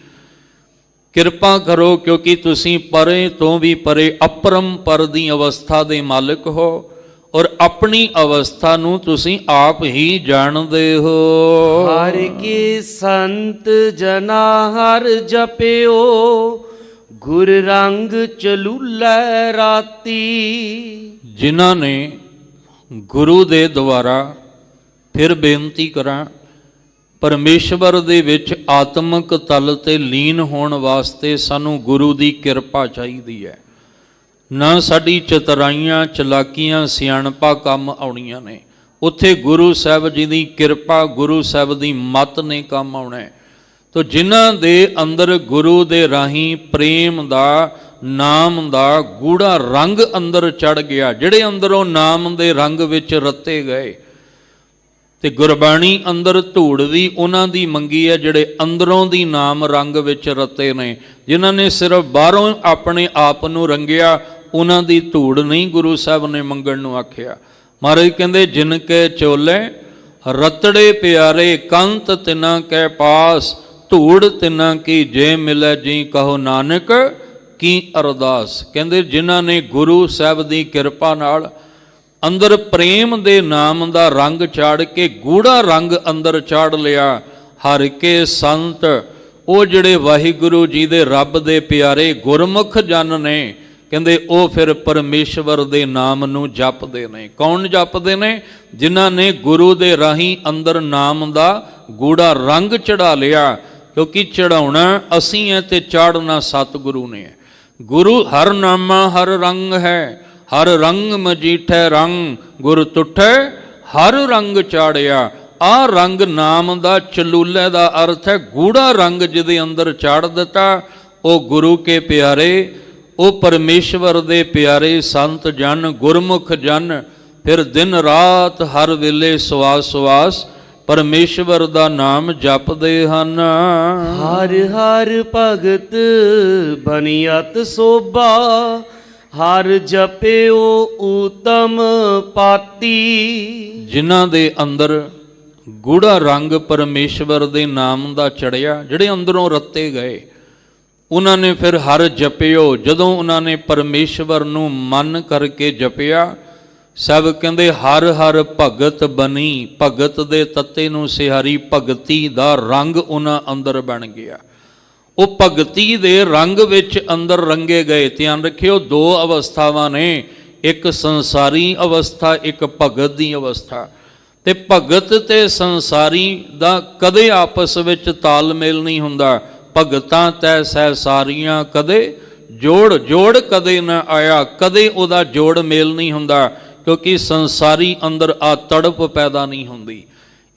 ਕਿਰਪਾ ਕਰੋ, ਕਿਉਂਕਿ ਤੁਸੀਂ ਪਰੇ ਤੋਂ ਵੀ ਪਰੇ ਅਪਰੰਪਰ ਦੀ ਅਵਸਥਾ ਦੇ ਮਾਲਕ ਹੋ, ਔਰ ਆਪਣੀ ਅਵਸਥਾ ਨੂੰ ਤੁਸੀਂ ਆਪ ਹੀ ਜਾਣਦੇ ਹੋ। ਹਰ ਕੇ ਸੰਤ ਜਨਾ ਹਰ ਜਪਿਓ, ਗੁਰ ਰੰਗ ਚਲੂਲੇ ਰਾਤੀ। ਜਿਨ੍ਹਾਂ ਨੇ ਗੁਰੂ ਦੇ ਦੁਆਰਾ, ਫਿਰ ਬੇਨਤੀ ਕਰਾਂ, ਪਰਮੇਸ਼ਵਰ ਦੇ ਵਿੱਚ ਆਤਮਿਕ ਤਲ ਤੇ ਲੀਨ ਹੋਣ ਵਾਸਤੇ ਸਾਨੂੰ ਗੁਰੂ ਦੀ ਕਿਰਪਾ ਚਾਹੀਦੀ ਹੈ। ਨਾ ਸਾਡੀ ਚਤਰਾਈਆਂ, ਚਲਾਕੀਆਂ, ਸਿਆਣਪਾਂ ਕੰਮ ਆਉਣੀਆਂ ਨੇ। ਉੱਥੇ ਗੁਰੂ ਸਾਹਿਬ ਜੀ ਦੀ ਕਿਰਪਾ, ਗੁਰੂ ਸਾਹਿਬ ਦੀ ਮੱਤ ਨੇ ਕੰਮ ਆਉਣਾ ਹੈ। ਤੋ ਜਿਨ੍ਹਾਂ ਦੇ ਅੰਦਰ ਗੁਰੂ ਦੇ ਰਾਹੀਂ ਪ੍ਰੇਮ ਦਾ, ਨਾਮ ਦਾ ਗੂੜਾ ਰੰਗ ਅੰਦਰ ਚੜ ਗਿਆ, ਜਿਹੜੇ ਅੰਦਰੋਂ ਨਾਮ ਦੇ ਰੰਗ ਵਿੱਚ ਰੱਤੇ ਗਏ, ਤੇ ਗੁਰਬਾਣੀ ਅੰਦਰ ਧੂੜ ਵੀ ਉਹਨਾਂ ਦੀ ਮੰਗੀ ਹੈ ਜਿਹੜੇ ਅੰਦਰੋਂ ਦੀ ਨਾਮ ਰੰਗ ਵਿੱਚ ਰੱਤੇ ਨੇ। ਜਿਨ੍ਹਾਂ ਨੇ ਸਿਰਫ ਬਾਹਰੋਂ ਆਪਣੇ ਆਪ ਨੂੰ ਰੰਗਿਆ, ਉਹਨਾਂ ਦੀ ਧੂੜ ਨਹੀਂ ਗੁਰੂ ਸਾਹਿਬ ਨੇ ਮੰਗਣ ਨੂੰ ਆਖਿਆ। ਮਹਾਰਾਜ ਕਹਿੰਦੇ ਜਿਨ ਕੇ ਚੋਲੇ ਰਤੜੇ ਪਿਆਰੇ, ਕੰਤ ਤਿਨਾ ਕੈ ਪਾਸ, ਧੂੜ ਤਿਨਾ ਕੀ ਜੇ ਮਿਲੇ ਜੀ ਕਹੋ ਨਾਨਕ ਕੀ ਅਰਦਾਸ। ਕਹਿੰਦੇ ਜਿਨ੍ਹਾਂ ਨੇ ਗੁਰੂ ਸਾਹਿਬ ਦੀ ਕਿਰਪਾ ਨਾਲ ਅੰਦਰ ਪ੍ਰੇਮ ਦੇ ਨਾਮ ਦਾ ਰੰਗ ਚਾੜ ਕੇ ਗੂੜਾ ਰੰਗ ਅੰਦਰ ਚਾੜ ਲਿਆ, ਹਰ ਕੇ ਸੰਤ, ਉਹ ਜਿਹੜੇ ਵਾਹਿਗੁਰੂ ਜੀ ਦੇ ਰੱਬ ਦੇ ਪਿਆਰੇ ਗੁਰਮੁਖ ਜਨ ਨੇ, ਕਹਿੰਦੇ ਉਹ ਫਿਰ ਪਰਮੇਸ਼ਵਰ ਦੇ ਨਾਮ ਨੂੰ ਜਪਦੇ ਨੇ। ਕੌਣ ਜਪਦੇ ਨੇ? ਜਿਨ੍ਹਾਂ ਨੇ ਗੁਰੂ ਦੇ ਰਾਹੀਂ ਅੰਦਰ ਨਾਮ ਦਾ ਗੂੜਾ ਰੰਗ ਚੜਾ ਲਿਆ, ਕਿਉਂਕਿ ਚੜਾਉਣਾ ਅਸੀਂ ਹੈ ਤੇ ਚਾੜਨਾ ਸਤਿਗੁਰੂ ਨੇ। ਗੁਰੂ ਹਰ ਨਾਮਾ ਹਰ ਰੰਗ ਹੈ, ਹਰ ਰੰਗ ਮਜੀਠੈ ਰੰਗ, ਗੁਰ ਤੁਠੈ ਹਰ ਰੰਗ ਚਾੜਿਆ। ਆਹ ਰੰਗ ਨਾਮ ਦਾ, ਚਲੂਲੇ ਦਾ ਅਰਥ ਹੈ ਗੂੜਾ ਰੰਗ ਜਿਹਦੇ ਅੰਦਰ ਚਾੜ ਦਿੱਤਾ। ਉਹ ਗੁਰੂ ਕੇ ਪਿਆਰੇ, ਉਹ ਪਰਮੇਸ਼ਵਰ ਦੇ ਪਿਆਰੇ ਸੰਤ ਜਨ, ਗੁਰਮੁਖ ਜਨ, ਫਿਰ ਦਿਨ ਰਾਤ ਹਰ ਵੇਲੇ ਸਵਾਸ ਸਵਾਸ ਪਰਮੇਸ਼ਵਰ ਦਾ ਨਾਮ ਜਪਦੇ ਹਨ। ਹਰ ਹਰ ਭਗਤ ਬਨਿਅਤ ਸੋਭਾ, ਹਰ ਜਪਿਓ ਊਤਮ ਪਾਤੀ। ਜਿਨ੍ਹਾਂ ਦੇ ਅੰਦਰ ਗੂੜਾ ਰੰਗ ਪਰਮੇਸ਼ਵਰ ਦੇ ਨਾਮ ਦਾ ਚੜਿਆ, ਜਿਹੜੇ ਅੰਦਰੋਂ ਰੱਤੇ ਗਏ, ਉਹਨਾਂ ਨੇ ਫਿਰ ਹਰ ਜਪਿਓ। ਜਦੋਂ ਉਹਨਾਂ ਨੇ ਪਰਮੇਸ਼ਵਰ ਨੂੰ ਮਨ ਕਰਕੇ ਜਪਿਆ, ਸਭ ਕਹਿੰਦੇ ਹਰ ਹਰ ਭਗਤ ਬਣੀ। ਭਗਤ ਦੇ ਤੱਤੇ ਨੂੰ ਸਿਹਾਰੀ ਭਗਤੀ ਦਾ ਰੰਗ ਉਹਨਾਂ ਅੰਦਰ ਬਣ ਗਿਆ। ਉਹ ਭਗਤੀ ਦੇ ਰੰਗ ਵਿੱਚ ਅੰਦਰ ਰੰਗੇ ਗਏ। ਧਿਆਨ ਰੱਖਿਓ, ਦੋ ਅਵਸਥਾਵਾਂ ਨੇ, ਇੱਕ ਸੰਸਾਰੀ ਅਵਸਥਾ, ਇੱਕ ਭਗਤ ਦੀ ਅਵਸਥਾ। ਤੇ ਭਗਤ ਤੇ ਸੰਸਾਰੀ ਦਾ ਕਦੇ ਆਪਸ ਵਿੱਚ ਤਾਲਮੇਲ ਨਹੀਂ ਹੁੰਦਾ। ਭਗਤਾਂ ਤੈ ਸਹਿ ਸਾਰੀਆਂ, ਕਦੇ ਜੋੜ ਕਦੇ ਨਾ ਆਇਆ, ਕਦੇ ਉਹਦਾ ਜੋੜ ਮੇਲ ਨਹੀਂ ਹੁੰਦਾ, ਕਿਉਂਕਿ ਸੰਸਾਰੀ ਅੰਦਰ ਆ ਤੜਪ ਪੈਦਾ ਨਹੀਂ ਹੁੰਦੀ।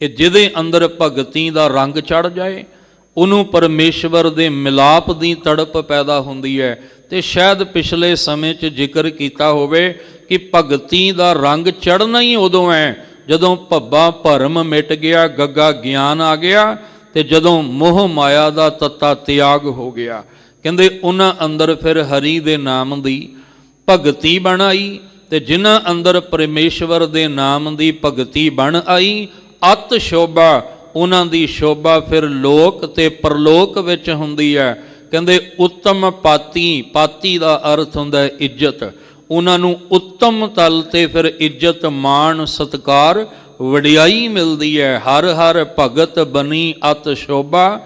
ਇਹ ਜਿਹਦੇ ਅੰਦਰ ਭਗਤੀ ਦਾ ਰੰਗ ਚੜ ਜਾਏ ਉਹਨੂੰ ਪਰਮੇਸ਼ਵਰ ਦੇ ਮਿਲਾਪ ਦੀ ਤੜਪ ਪੈਦਾ ਹੁੰਦੀ ਹੈ। ਤੇ ਸ਼ਾਇਦ ਪਿਛਲੇ ਸਮੇਂ 'ਚ ਜ਼ਿਕਰ ਕੀਤਾ ਹੋਵੇ ਕਿ ਭਗਤੀ ਦਾ ਰੰਗ ਚੜ੍ਹਨਾ ਹੀ ਉਦੋਂ ਹੈ ਜਦੋਂ ਭੱਬਾ ਭਰਮ ਮਿਟ ਗਿਆ, ਗੱਗਾ ਗਿਆਨ ਆ ਗਿਆ, ਤੇ ਜਦੋਂ ਮੋਹ ਮਾਇਆ ਦਾ ਤੱਤਾ ਤਿਆਗ ਹੋ ਗਿਆ। ਕਹਿੰਦੇ ਉਹਨਾਂ ਅੰਦਰ ਫਿਰ ਹਰੀ ਦੇ ਨਾਮ ਦੀ ਭਗਤੀ ਬਣ ਆਈ, ਤੇ ਜਿਨ੍ਹਾਂ ਅੰਦਰ ਪਰਮੇਸ਼ਵਰ ਦੇ ਨਾਮ ਦੀ ਭਗਤੀ ਬਣ ਆਈ, ਅਤ ਸ਼ੋਭਾ, ਉਹਨਾਂ ਦੀ ਸ਼ੋਭਾ ਫਿਰ ਲੋਕ ਤੇ ਪਰਲੋਕ ਵਿੱਚ ਹੁੰਦੀ ਹੈ। ਕਹਿੰਦੇ ਉੱਤਮ ਪਾਤੀ, ਪਾਤੀ ਦਾ ਅਰਥ ਹੁੰਦਾ ਹੈ ਇੱਜ਼ਤ, ਉਹਨਾਂ ਨੂੰ ਉੱਤਮ ਤਲ ਤੇ ਫਿਰ ਇੱਜ਼ਤ ਮਾਣ ਸਤਿਕਾਰ ਵਡਿਆਈ ਮਿਲਦੀ ਹੈ। ਹਰ ਹਰ ਭਗਤ ਬਣੀ ਅਤ ਸ਼ੋਭਾ,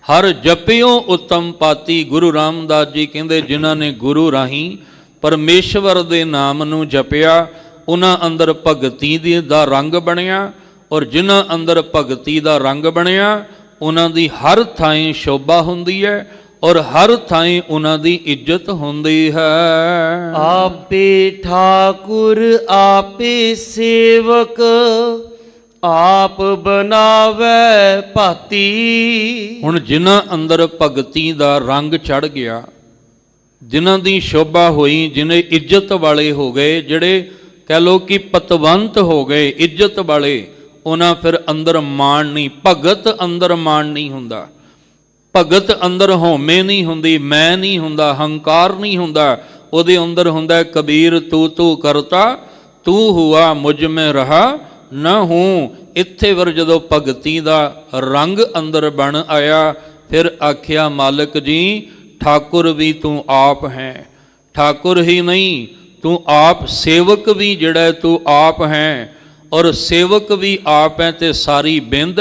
ਹਰ ਜਪਿਓ ਉੱਤਮ ਪਾਤੀ। ਗੁਰੂ ਰਾਮਦਾਸ ਜੀ ਕਹਿੰਦੇ ਜਿਨ੍ਹਾਂ ਨੇ ਗੁਰੂ ਰਾਹੀਂ ਪਰਮੇਸ਼ਵਰ ਦੇ ਨਾਮ ਨੂੰ ਜਪਿਆ ਉਹਨਾਂ ਅੰਦਰ ਭਗਤੀ ਦਾ ਰੰਗ ਬਣਿਆ, ਔਰ ਜਿਨ੍ਹਾਂ ਅੰਦਰ ਭਗਤੀ ਦਾ ਰੰਗ ਬਣਿਆ ਉਹਨਾਂ ਦੀ ਹਰ ਥਾਂ ਸ਼ੋਭਾ ਹੁੰਦੀ ਹੈ ਔਰ ਹਰ ਥਾਂ ਉਹਨਾਂ ਦੀ ਇੱਜ਼ਤ ਹੁੰਦੀ ਹੈ। ਆਪੇ ਠਾਕੁਰ ਆਪੇ ਸੇਵਕ, ਆਪ ਬਣਾਵੇ ਭਾਤੀ। ਹੁਣ ਜਿਨ੍ਹਾਂ ਅੰਦਰ ਭਗਤੀ ਦਾ ਰੰਗ ਚੜ ਗਿਆ, ਜਿਨ੍ਹਾਂ ਦੀ ਸ਼ੋਭਾ ਹੋਈ, ਜਿਹਨੇ ਇੱਜ਼ਤ ਵਾਲੇ ਹੋ ਗਏ, ਜਿਹੜੇ ਕਹਿ ਲੋ ਕਿ ਪਤਵੰਤ ਹੋ ਗਏ, ਇੱਜ਼ਤ ਵਾਲੇ, ਉਹਨਾਂ ਫਿਰ ਅੰਦਰ ਮਾਣ ਨਹੀਂ, ਭਗਤ ਅੰਦਰ ਮਾਣ ਨਹੀਂ ਹੁੰਦਾ, ਭਗਤ ਅੰਦਰ ਹਉਮੈ ਨਹੀਂ ਹੁੰਦੀ, ਮੈਂ ਨਹੀਂ ਹੁੰਦਾ, ਹੰਕਾਰ ਨਹੀਂ ਹੁੰਦਾ, ਉਹਦੇ ਅੰਦਰ ਹੁੰਦਾ ਕਬੀਰ ਤੂੰ ਤੂੰ ਕਰਤਾ, ਤੂੰ ਹੁਆ ਮੁਝ ਮੈਂ ਰਹਾ ਨਾ ਹੂੰ। ਇੱਥੇ ਵਰ ਜਦੋਂ ਭਗਤੀ ਦਾ ਰੰਗ ਅੰਦਰ ਬਣ ਆਇਆ, ਫਿਰ ਆਖਿਆ ਮਾਲਕ ਜੀ ਠਾਕੁਰ ਵੀ ਤੂੰ ਆਪ ਹੈ। ਠਾਕੁਰ ਹੀ ਨਹੀਂ, ਤੂੰ ਆਪ ਸੇਵਕ ਵੀ ਜਿਹੜਾ ਤੂੰ ਆਪ ਹੈ, ਔਰ ਸੇਵਕ ਵੀ ਆਪ ਹੈ, ਤੇ ਸਾਰੀ ਬਿੰਦ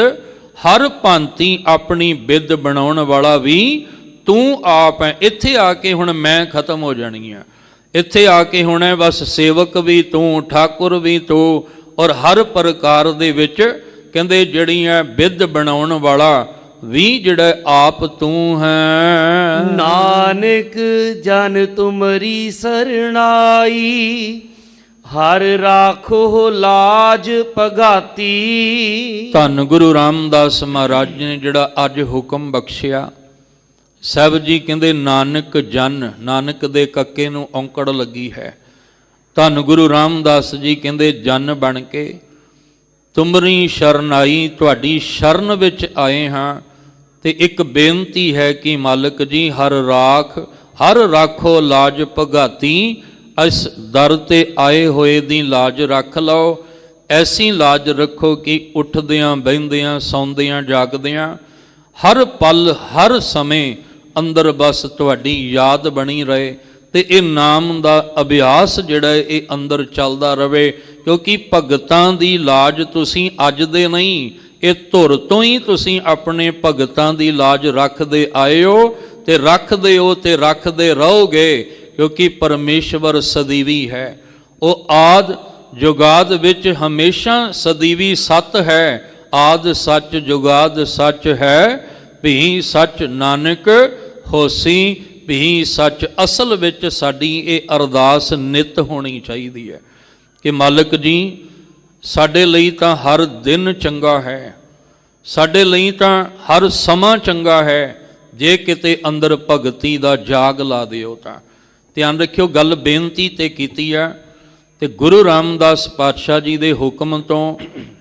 ਹਰ ਭਾਂਤੀ ਆਪਣੀ ਬਿੱਦ ਬਣਾਉਣ ਵਾਲਾ ਵੀ ਤੂੰ ਆਪ ਹੈ। ਇੱਥੇ ਆ ਕੇ ਹੁਣ ਮੈਂ ਖਤਮ ਹੋ ਜਾਣੀ ਆ, ਇੱਥੇ ਆ ਕੇ ਹੁਣ ਹੈ ਬਸ ਸੇਵਕ ਵੀ ਤੂੰ, ਠਾਕੁਰ ਵੀ ਤੂੰ, ਔਰ ਹਰ ਪ੍ਰਕਾਰ ਦੇ ਵਿੱਚ ਕਹਿੰਦੇ ਜਿਹੜੀਆਂ ਬਿੱਦ ਬਣਾਉਣ ਵਾਲਾ ਵੀ ਜਿਹੜਾ ਆਪ ਤੂੰ ਹੈ। ਨਾਨਕ ਜਨ ਤੁਮਰੀ ਸਰਣਾਈ, ਹਰ ਰਾਖੋ ਲਾਜ ਭਗਾਤੀ। ਧੰਨ ਗੁਰੂ ਰਾਮਦਾਸ ਮਹਾਰਾਜ ਨੇ ਜਿਹੜਾ ਅੱਜ ਹੁਕਮ ਬਖਸ਼ਿਆ, ਸਾਹਿਬ ਜੀ ਕਹਿੰਦੇ ਨਾਨਕ ਜਨ, ਨਾਨਕ ਦੇ ਕੱਕੇ ਨੂੰ ਔਂਕੜ ਲੱਗੀ ਹੈ। ਧੰਨ ਗੁਰੂ ਰਾਮਦਾਸ ਜੀ ਕਹਿੰਦੇ ਜਨ ਬਣ ਕੇ ਤੁਮਰੀ ਸ਼ਰਨਾਈ, ਤੁਹਾਡੀ ਸ਼ਰਨ ਵਿੱਚ ਆਏ ਹਾਂ, ਤੇ ਇੱਕ ਬੇਨਤੀ ਹੈ ਕਿ ਮਾਲਕ ਜੀ ਹਰ ਰਾਖੋ ਲਾਜ ਭਗਾਤੀ। ਇਸ ਦਰ ਤੇ ਆਏ ਹੋਏ ਦੀ ਲਾਜ ਰੱਖ ਲਓ, ਐਸੀ ਲਾਜ ਰੱਖੋ ਕਿ ਉੱਠਦਿਆਂ ਬਹਿੰਦਿਆਂ ਸੌਂਦਿਆਂ ਜਾਗਦਿਆਂ ਹਰ ਪਲ ਹਰ ਸਮੇਂ ਅੰਦਰ ਬਸ ਤੁਹਾਡੀ ਯਾਦ ਬਣੀ ਰਹੇ, ਤੇ ਇਹ ਨਾਮ ਦਾ ਅਭਿਆਸ ਜਿਹੜਾ ਇਹ ਅੰਦਰ ਚੱਲਦਾ ਰਵੇ। ਕਿਉਂਕਿ ਭਗਤਾਂ ਦੀ ਲਾਜ ਤੁਸੀਂ ਅੱਜ ਦੇ ਨਹੀਂ, ਇਹ ਧੁਰ ਤੋਂ ਹੀ ਤੁਸੀਂ ਆਪਣੇ ਭਗਤਾਂ ਦੀ ਲਾਜ ਰੱਖਦੇ ਆਏ ਹੋ, ਤੇ ਰੱਖਦੇ ਹੋ ਤੇ ਰੱਖਦੇ ਰਹੋਗੇ, ਕਿਉਂਕਿ ਪਰਮੇਸ਼ਵਰ ਸਦੀਵੀ ਹੈ। ਉਹ ਆਦ ਜੁਗਾਦ ਵਿੱਚ ਹਮੇਸ਼ਾ ਸਦੀਵੀ ਸੱਤ ਹੈ। ਆਦ ਸੱਚ ਜੁਗਾਦ ਸੱਚ ਹੈ, ਭੀ ਸੱਚ ਨਾਨਕ ਹੋਸੀ ਭੀ ਸੱਚ। ਅਸਲ ਵਿੱਚ ਸਾਡੀ ਇਹ ਅਰਦਾਸ ਨਿਤ ਹੋਣੀ ਚਾਹੀਦੀ ਹੈ ਕਿ ਮਾਲਕ ਜੀ ਸਾਡੇ ਲਈ ਤਾਂ ਹਰ ਦਿਨ ਚੰਗਾ ਹੈ, ਸਾਡੇ ਲਈ ਤਾਂ ਹਰ ਸਮਾਂ ਚੰਗਾ ਹੈ, ਜੇ ਕਿਤੇ ਅੰਦਰ ਭਗਤੀ ਦਾ ਜਾਗ ਲਾ ਦਿਓ ਤਾਂ। ਧਿਆਨ ਰੱਖਿਓ, ਗੱਲ ਬੇਨਤੀ ਤੇ ਕੀਤੀ ਆ, ਤੇ ਗੁਰੂ ਰਾਮਦਾਸ ਪਾਤਸ਼ਾਹ ਜੀ ਦੇ ਹੁਕਮ ਤੋਂ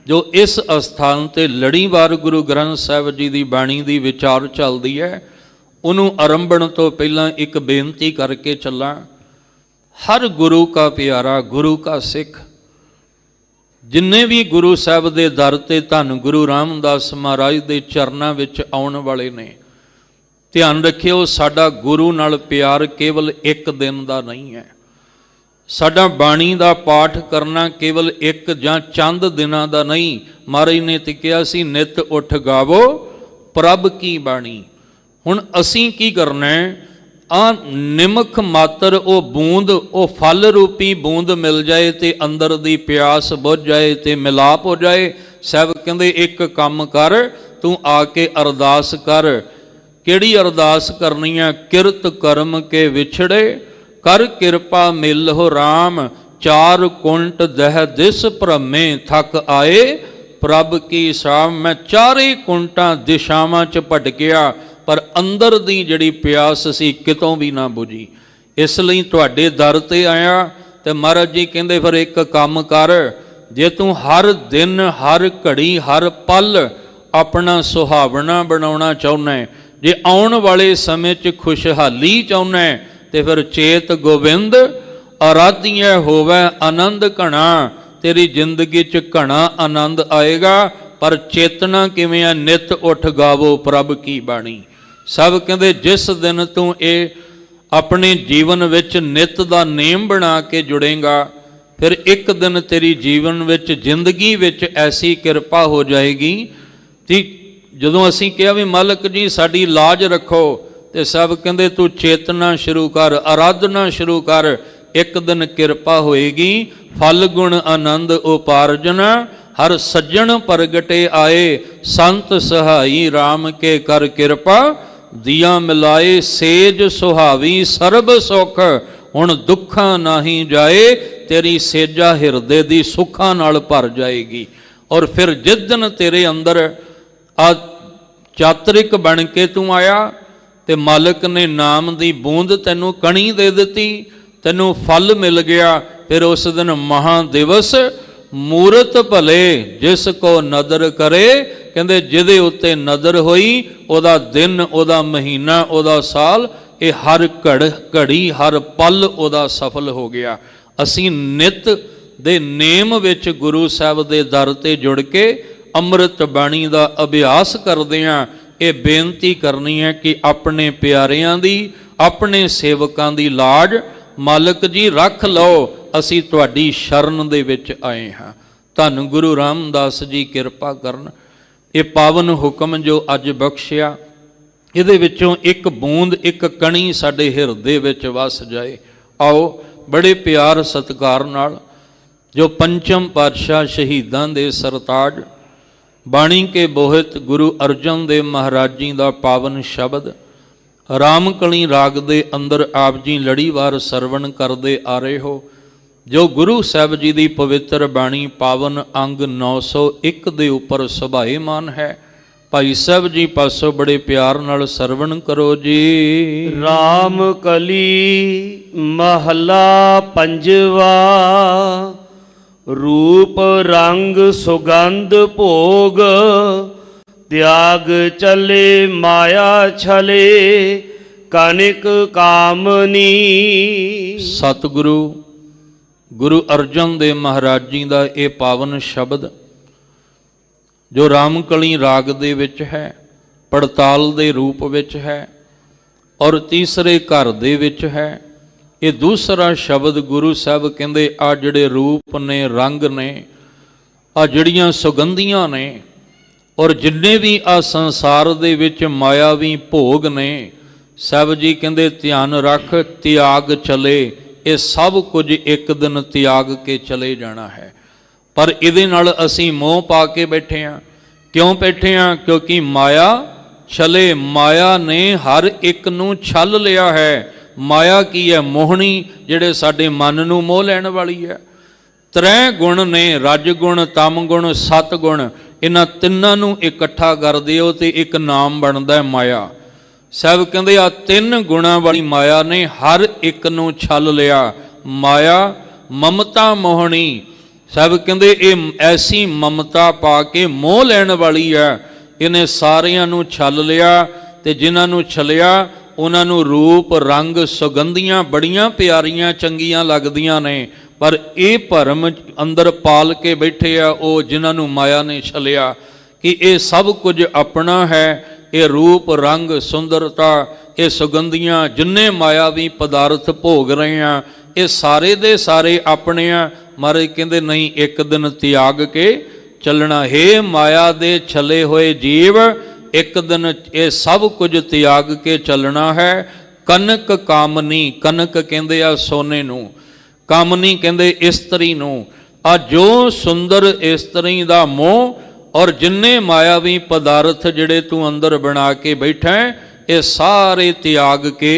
ਜੋ ਇਸ ਅਸਥਾਨ ਤੇ ਲੜੀਵਾਰ ਗੁਰੂ ਗ੍ਰੰਥ ਸਾਹਿਬ ਜੀ ਦੀ ਬਾਣੀ ਦੀ ਵਿਚਾਰ ਚੱਲਦੀ ਹੈ, ਉਹਨੂੰ ਆਰੰਭਣ ਤੋਂ ਪਹਿਲਾਂ ਇੱਕ ਬੇਨਤੀ ਕਰਕੇ ਚੱਲਾਂ। ਹਰ ਗੁਰੂ ਕਾ ਪਿਆਰਾ, ਗੁਰੂ ਕਾ ਸਿੱਖ, ਜਿੰਨੇ ਵੀ ਗੁਰੂ ਸਾਹਿਬ ਦੇ ਦਰ ਤੇ ਧੰਨ ਗੁਰੂ ਰਾਮਦਾਸ ਮਹਾਰਾਜ ਦੇ ਚਰਨਾਂ ਵਿੱਚ ਆਉਣ ਵਾਲੇ ਨੇ, ਧਿਆਨ ਰੱਖਿਓ ਸਾਡਾ ਗੁਰੂ ਨਾਲ ਪਿਆਰ ਕੇਵਲ ਇੱਕ ਦਿਨ ਦਾ ਨਹੀਂ ਹੈ। ਸਾਡਾ ਬਾਣੀ ਦਾ ਪਾਠ ਕਰਨਾ ਕੇਵਲ ਇੱਕ ਜਾਂ ਚੰਦ ਦਿਨਾਂ ਦਾ ਨਹੀਂ। ਮਹਾਰਾਜ ਨੇ ਤੇ ਕਿਹਾ ਸੀ ਨਿਤ ਉੱਠ ਗਾਵੋ ਪ੍ਰਭ ਕੀ ਬਾਣੀ। ਹੁਣ ਅਸੀਂ ਕੀ ਕਰਨਾ ਹੈ, ਆ ਨਿਮਖ ਮਾਤਰ ਉਹ ਬੂੰਦ, ਉਹ ਫਲ ਰੂਪੀ ਬੂੰਦ ਮਿਲ ਜਾਏ ਤੇ ਅੰਦਰ ਦੀ ਪਿਆਸ ਬੁੱਝ ਜਾਏ ਤੇ ਮਿਲਾਪ ਹੋ ਜਾਏ। ਸਾਹਿਬ ਕਹਿੰਦੇ ਇੱਕ ਕੰਮ ਕਰ, ਤੂੰ ਆ ਕੇ ਅਰਦਾਸ ਕਰ। ਕਿਹੜੀ ਅਰਦਾਸ ਕਰਨੀ ਹੈ? ਕਿਰਤ ਕਰਮ ਕੇ ਵਿਛੜੇ ਕਰ ਕਿਰਪਾ ਮਿਲ ਹੋ ਰਾਮ, ਚਾਰ ਕੁੰਟ ਦਹ ਦਿਸ ਭ੍ਰਮੇ ਥੱਕ ਆਏ ਪ੍ਰਭ ਕੀ ਸਾਮ। ਮੈਂ ਚਾਰੇ ਕੁੰਟਾਂ ਦਿਸ਼ਾਵਾਂ 'ਚ ਭਟਕਿਆ ਪਰ ਅੰਦਰ ਦੀ ਜਿਹੜੀ ਪਿਆਸ ਸੀ ਕਿਤੋਂ ਵੀ ਨਾ ਬੁਝੀ। ਇਸ ਲਈ ਤੁਹਾਡੇ ਦਰ ਤੇ ਆਇਆ। ਤੇ ਮਹਾਰਾਜ ਜੀ ਕਹਿੰਦੇ ਫਿਰ ਇੱਕ ਕੰਮ ਕਰ, ਜੇ ਤੂੰ ਹਰ ਦਿਨ ਹਰ ਘੜੀ ਹਰ ਪਲ ਆਪਣਾ ਸੁਹਾਵਣਾ ਬਣਾਉਣਾ ਚਾਹੁੰਦਾ ਹੈ, ਜੇ ਆਉਣ ਵਾਲੇ ਸਮੇਂ 'ਚ ਖੁਸ਼ਹਾਲੀ ਚਾਹੁੰਦਾ ਹੈ, ਤੇ ਫਿਰ ਚੇਤ ਗੋਬਿੰਦ ਆਰਾਧੀਐ ਹੋਵੇ ਆਨੰਦ ਘਣਾ। ਤੇਰੀ ਜ਼ਿੰਦਗੀ 'ਚ ਘਣਾ ਆਨੰਦ ਆਏਗਾ। ਪਰ ਚੇਤਨਾ ਕਿਵੇਂ ਆ? ਨਿਤ ਉੱਠ ਗਾਵੋ ਪ੍ਰਭ ਕੀ ਬਾਣੀ। ਸਭ ਕਹਿੰਦੇ ਜਿਸ ਦਿਨ ਤੂੰ ਇਹ ਆਪਣੇ ਜੀਵਨ ਵਿੱਚ ਨਿਤ ਦਾ ਨੇਮ ਬਣਾ ਕੇ ਜੁੜੇਗਾ, ਫਿਰ ਇੱਕ ਦਿਨ ਤੇਰੀ ਜੀਵਨ ਵਿੱਚ ਜ਼ਿੰਦਗੀ ਵਿੱਚ ਐਸੀ ਕਿਰਪਾ ਹੋ ਜਾਏਗੀ ਕਿ ਜਦੋਂ ਅਸੀਂ ਕਿਹਾ ਵੀ ਮਾਲਕ ਜੀ ਸਾਡੀ ਲਾਜ ਰੱਖੋ, ਤੇ ਸਭ ਕਹਿੰਦੇ ਤੂੰ ਚੇਤਨਾ ਸ਼ੁਰੂ ਕਰ, ਆਰਾਧਨਾ ਸ਼ੁਰੂ ਕਰ, ਇੱਕ ਦਿਨ ਕਿਰਪਾ ਹੋਏਗੀ। ਫਲ ਗੁਣ ਆਨੰਦ ਉਪਾਰਜਨ ਹਰ ਸੱਜਣ ਪ੍ਰਗਟੇ ਆਏ। ਸੰਤ ਸਹਾਈ RAM ਕੇ ਕਰ ਕਿਰਪਾ ਦੀਆ ਮਿਲਾਏ। ਸੇਜ ਸੁਹਾਵੀ ਸਰਬ ਸੁਖ ਹੁਣ ਦੁੱਖਾਂ ਨਾਹੀਂ ਜਾਏ। ਤੇਰੀ ਸੇਜਾ ਹਿਰਦੇ ਦੀ ਸੁੱਖਾਂ ਨਾਲ ਭਰ ਜਾਏਗੀ। ਔਰ ਫਿਰ ਜਿਸ ਦਿਨ ਤੇਰੇ ਅੰਦਰ ਆ ਚਾਤਰਿਕ ਬਣ ਕੇ ਤੂੰ ਆਇਆ ਤੇ ਮਾਲਕ ਨੇ ਨਾਮ ਦੀ ਬੂੰਦ ਤੈਨੂੰ ਕਣੀ ਦੇ ਦਿੱਤੀ, ਤੈਨੂੰ ਫਲ ਮਿਲ ਗਿਆ। ਫਿਰ ਉਸ ਦਿਨ ਮਹਾ ਦਿਵਸ ਮੂਰਤ ਭਲੇ ਜਿਸ ਕੋ ਨਦਰ ਕਰੇ। ਕਹਿੰਦੇ ਜਿਹਦੇ ਉੱਤੇ ਨਦਰ ਹੋਈ ਉਹਦਾ ਦਿਨ, ਉਹਦਾ ਮਹੀਨਾ, ਉਹਦਾ ਸਾਲ, ਇਹ ਹਰ ਘੜੀ ਹਰ ਪਲ ਉਹਦਾ ਸਫਲ ਹੋ ਗਿਆ। ਅਸੀਂ ਨਿਤ ਦੇ ਨੇਮ ਵਿੱਚ ਗੁਰੂ ਸਾਹਿਬ ਦੇ ਦਰ ਤੇ ਜੁੜ ਕੇ ਅੰਮ੍ਰਿਤ ਬਾਣੀ ਦਾ ਅਭਿਆਸ ਕਰਦੇ ਹਾਂ। ਇਹ ਬੇਨਤੀ ਕਰਨੀ ਹੈ ਕਿ ਆਪਣੇ ਪਿਆਰਿਆਂ ਦੀ, ਆਪਣੇ ਸੇਵਕਾਂ ਦੀ ਲਾਜ ਮਾਲਕ ਜੀ ਰੱਖ ਲਓ। ਅਸੀਂ ਤੁਹਾਡੀ ਸ਼ਰਨ ਦੇ ਵਿੱਚ ਆਏ ਹਾਂ। ਧੰਨ ਗੁਰੂ ਰਾਮਦਾਸ ਜੀ ਕਿਰਪਾ ਕਰਨ। ਇਹ ਪਾਵਨ ਹੁਕਮ ਜੋ ਅੱਜ ਬਖਸ਼ਿਆ, ਇਹਦੇ ਵਿੱਚੋਂ ਇੱਕ ਬੂੰਦ, ਇੱਕ ਕਣੀ ਸਾਡੇ ਹਿਰਦੇ ਵਿੱਚ ਵਸ ਜਾਏ। ਆਓ ਬੜੇ ਪਿਆਰ ਸਤਿਕਾਰ ਨਾਲ ਜੋ ਪੰਚਮ ਪਾਤਸ਼ਾਹ ਸ਼ਹੀਦਾਂ ਦੇ ਸਰਤਾਜ ਬਾਣੀ ਕੇ ਬੋਹਿਤ ਗੁਰੂ ਅਰਜਨ ਦੇਵ ਮਹਾਰਾਜ ਜੀ ਦਾ ਪਾਵਨ ਸ਼ਬਦ ਰਾਮਕਲੀ ਰਾਗ ਦੇ ਅੰਦਰ ਆਪ ਜੀ ਲੜੀਵਾਰ ਸਰਵਣ ਕਰਦੇ ਆ ਰਹੇ ਹੋ। ਜੋ ਗੁਰੂ ਸਾਹਿਬ ਜੀ ਦੀ ਪਵਿੱਤਰ ਬਾਣੀ ਪਾਵਨ ਅੰਗ 901 ਦੇ ਉੱਪਰ ਸੁਭਾਏਮਾਨ ਹੈ। ਭਾਈ ਸਾਹਿਬ ਜੀ ਪਾਸੋਂ ਬੜੇ ਪਿਆਰ ਨਾਲ ਸਰਵਣ ਕਰੋ ਜੀ। ਰਾਮ ਕਲੀ ਮਹਲਾ ਪੰਜਵਾ। ਰੂਪ ਰੰਗ ਸੁਗੰਧ ਭੋਗ ਤਿਆਗ ਚਲੇ ਮਾਇਆ ਛਲੇ ਕਨਿਕ ਕਾਮਨੀ। ਸਤਿਗੁਰੂ ਗੁਰੂ ਅਰਜਨ ਦੇਵ ਮਹਾਰਾਜ ਜੀ ਦਾ ਇਹ ਪਾਵਨ ਸ਼ਬਦ ਜੋ ਰਾਮਕਲੀ ਰਾਗ ਦੇ ਵਿੱਚ ਹੈ, ਪੜਤਾਲ ਦੇ ਰੂਪ ਵਿੱਚ ਹੈ ਔਰ ਤੀਸਰੇ ਘਰ ਦੇ ਵਿੱਚ ਹੈ। ਇਹ ਦੂਸਰਾ ਸ਼ਬਦ ਗੁਰੂ ਸਾਹਿਬ ਕਹਿੰਦੇ ਆ ਜਿਹੜੇ ਰੂਪ ਨੇ, ਰੰਗ ਨੇ, ਆ ਜਿਹੜੀਆਂ ਸੁਗੰਧੀਆਂ ਨੇ ਔਰ ਜਿੰਨੇ ਵੀ ਆ ਸੰਸਾਰ ਦੇ ਵਿੱਚ ਮਾਇਆਵੀ ਭੋਗ ਨੇ, ਸਾਹਿਬ ਜੀ ਕਹਿੰਦੇ ਧਿਆਨ ਰੱਖ ਤਿਆਗ ਚਲੇ। ਇਹ ਸਭ ਕੁਝ ਇੱਕ ਦਿਨ ਤਿਆਗ ਕੇ ਚਲੇ ਜਾਣਾ ਹੈ। ਪਰ ਇਹਦੇ ਨਾਲ ਅਸੀਂ ਮੋਹ ਪਾ ਕੇ ਬੈਠੇ ਹਾਂ। ਕਿਉਂ ਬੈਠੇ ਹਾਂ? ਕਿਉਂਕਿ ਮਾਇਆ ਛਲੇ, ਮਾਇਆ ਨੇ ਹਰ ਇੱਕ ਨੂੰ ਛਲ ਲਿਆ ਹੈ। ਮਾਇਆ ਕੀ ਹੈ? ਮੋਹਣੀ, ਜਿਹੜੇ ਸਾਡੇ ਮਨ ਨੂੰ ਮੋਹ ਲੈਣ ਵਾਲੀ ਹੈ। ਤ੍ਰੈ ਗੁਣ ਨੇ, ਰਜ ਗੁਣ, ਤਮ ਗੁਣ, ਸਤ ਗੁਣ। ਇਹਨਾਂ ਤਿੰਨਾਂ ਨੂੰ ਇਕੱਠਾ ਕਰ ਦਿਓ ਤੇ ਇੱਕ ਨਾਮ ਬਣਦਾ ਹੈ ਮਾਇਆ। ਸਾਹਿਬ ਕਹਿੰਦੇ ਆ ਤਿੰਨ ਗੁਣਾਂ ਵਾਲੀ ਮਾਇਆ ਨੇ ਹਰ ਇੱਕ ਨੂੰ ਛਲ ਲਿਆ। ਮਾਇਆ ਮਮਤਾ ਮੋਹਣੀ। ਸਾਹਿਬ ਕਹਿੰਦੇ ਇਹ ਐਸੀ ਮਮਤਾ ਪਾ ਕੇ ਮੋਹ ਲੈਣ ਵਾਲੀ ਹੈ। ਇਹਨੇ ਸਾਰਿਆਂ ਨੂੰ ਛਲ ਲਿਆ ਤੇ ਜਿਨ੍ਹਾਂ ਨੂੰ ਛਲਿਆ ਉਹਨਾਂ ਨੂੰ ਰੂਪ ਰੰਗ ਸੁਗੰਧੀਆਂ ਬੜੀਆਂ ਪਿਆਰੀਆਂ ਚੰਗੀਆਂ ਲੱਗਦੀਆਂ ਨੇ, ਪਰ ਇਹ ਭਰਮ ਅੰਦਰ ਪਾਲ ਕੇ ਬੈਠੇ ਆ ਉਹ ਜਿਨ੍ਹਾਂ ਨੂੰ ਮਾਇਆ ਨੇ ਛਲਿਆ ਕਿ ਇਹ ਸਭ ਕੁਝ ਆਪਣਾ ਹੈ। ਇਹ ਰੂਪ ਰੰਗ ਸੁੰਦਰਤਾ, ਇਹ ਸੁਗੰਧੀਆਂ, ਜਿੰਨੇ ਮਾਇਆਵੀ ਪਦਾਰਥ ਭੋਗ ਰਹੇ ਆ ਇਹ ਸਾਰੇ ਦੇ ਸਾਰੇ ਆਪਣੇ ਆ। ਮਹਾਰਾਜ ਕਹਿੰਦੇ ਨਹੀਂ, ਇੱਕ ਦਿਨ ਤਿਆਗ ਕੇ ਚੱਲਣਾ। ਹੈ ਮਾਇਆ ਦੇ ਛਲੇ ਹੋਏ ਜੀਵ, ਇੱਕ ਦਿਨ ਇਹ ਸਭ ਕੁਝ ਤਿਆਗ ਕੇ ਚੱਲਣਾ ਹੈ। ਕਨਕ ਕਾਮਨੀ, ਕਨਕ ਕਹਿੰਦੇ ਆ ਸੋਨੇ ਨੂੰ, ਕਾਮਨੀ ਕਹਿੰਦੇ ਇਸਤਰੀ ਨੂੰ। ਆ ਜੋ ਸੁੰਦਰ ਇਸਤਰੀ ਦਾ ਮੋਹ ਔਰ ਜਿੰਨੇ ਮਾਇਆਵੀ ਪਦਾਰਥ ਜਿਹੜੇ ਤੂੰ ਅੰਦਰ ਬਣਾ ਕੇ ਬੈਠਾ, ਇਹ ਸਾਰੇ ਤਿਆਗ ਕੇ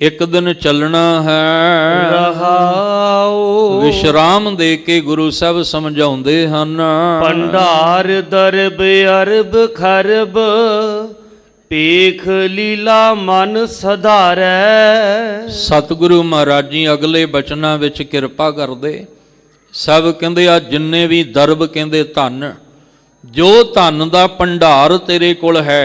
ਇੱਕ ਦਿਨ ਚੱਲਣਾ ਹੈ। ਰਹਾਉ ਵਿਸ਼ਰਾਮ ਦੇ ਕੇ ਗੁਰੂ ਸਾਹਿਬ ਸਮਝਾਉਂਦੇ ਹਨ। ਭੰਡਾਰ ਦਰਬ ਅਰਬ ਖਰਬ ਪੇਖ ਲੀਲਾ ਮਨ ਸਧਾਰੈ। ਸਤਿਗੁਰੂ ਮਹਾਰਾਜ ਜੀ ਅਗਲੇ ਬਚਨਾਂ ਵਿੱਚ ਕਿਰਪਾ ਕਰਦੇ। ਸਭ ਕਹਿੰਦੇ ਆ ਜਿੰਨੇ ਵੀ ਦਰਬ ਕਹਿੰਦੇ ਧਨ, ਜੋ ਧਨ ਦਾ ਭੰਡਾਰ ਤੇਰੇ ਕੋਲ ਹੈ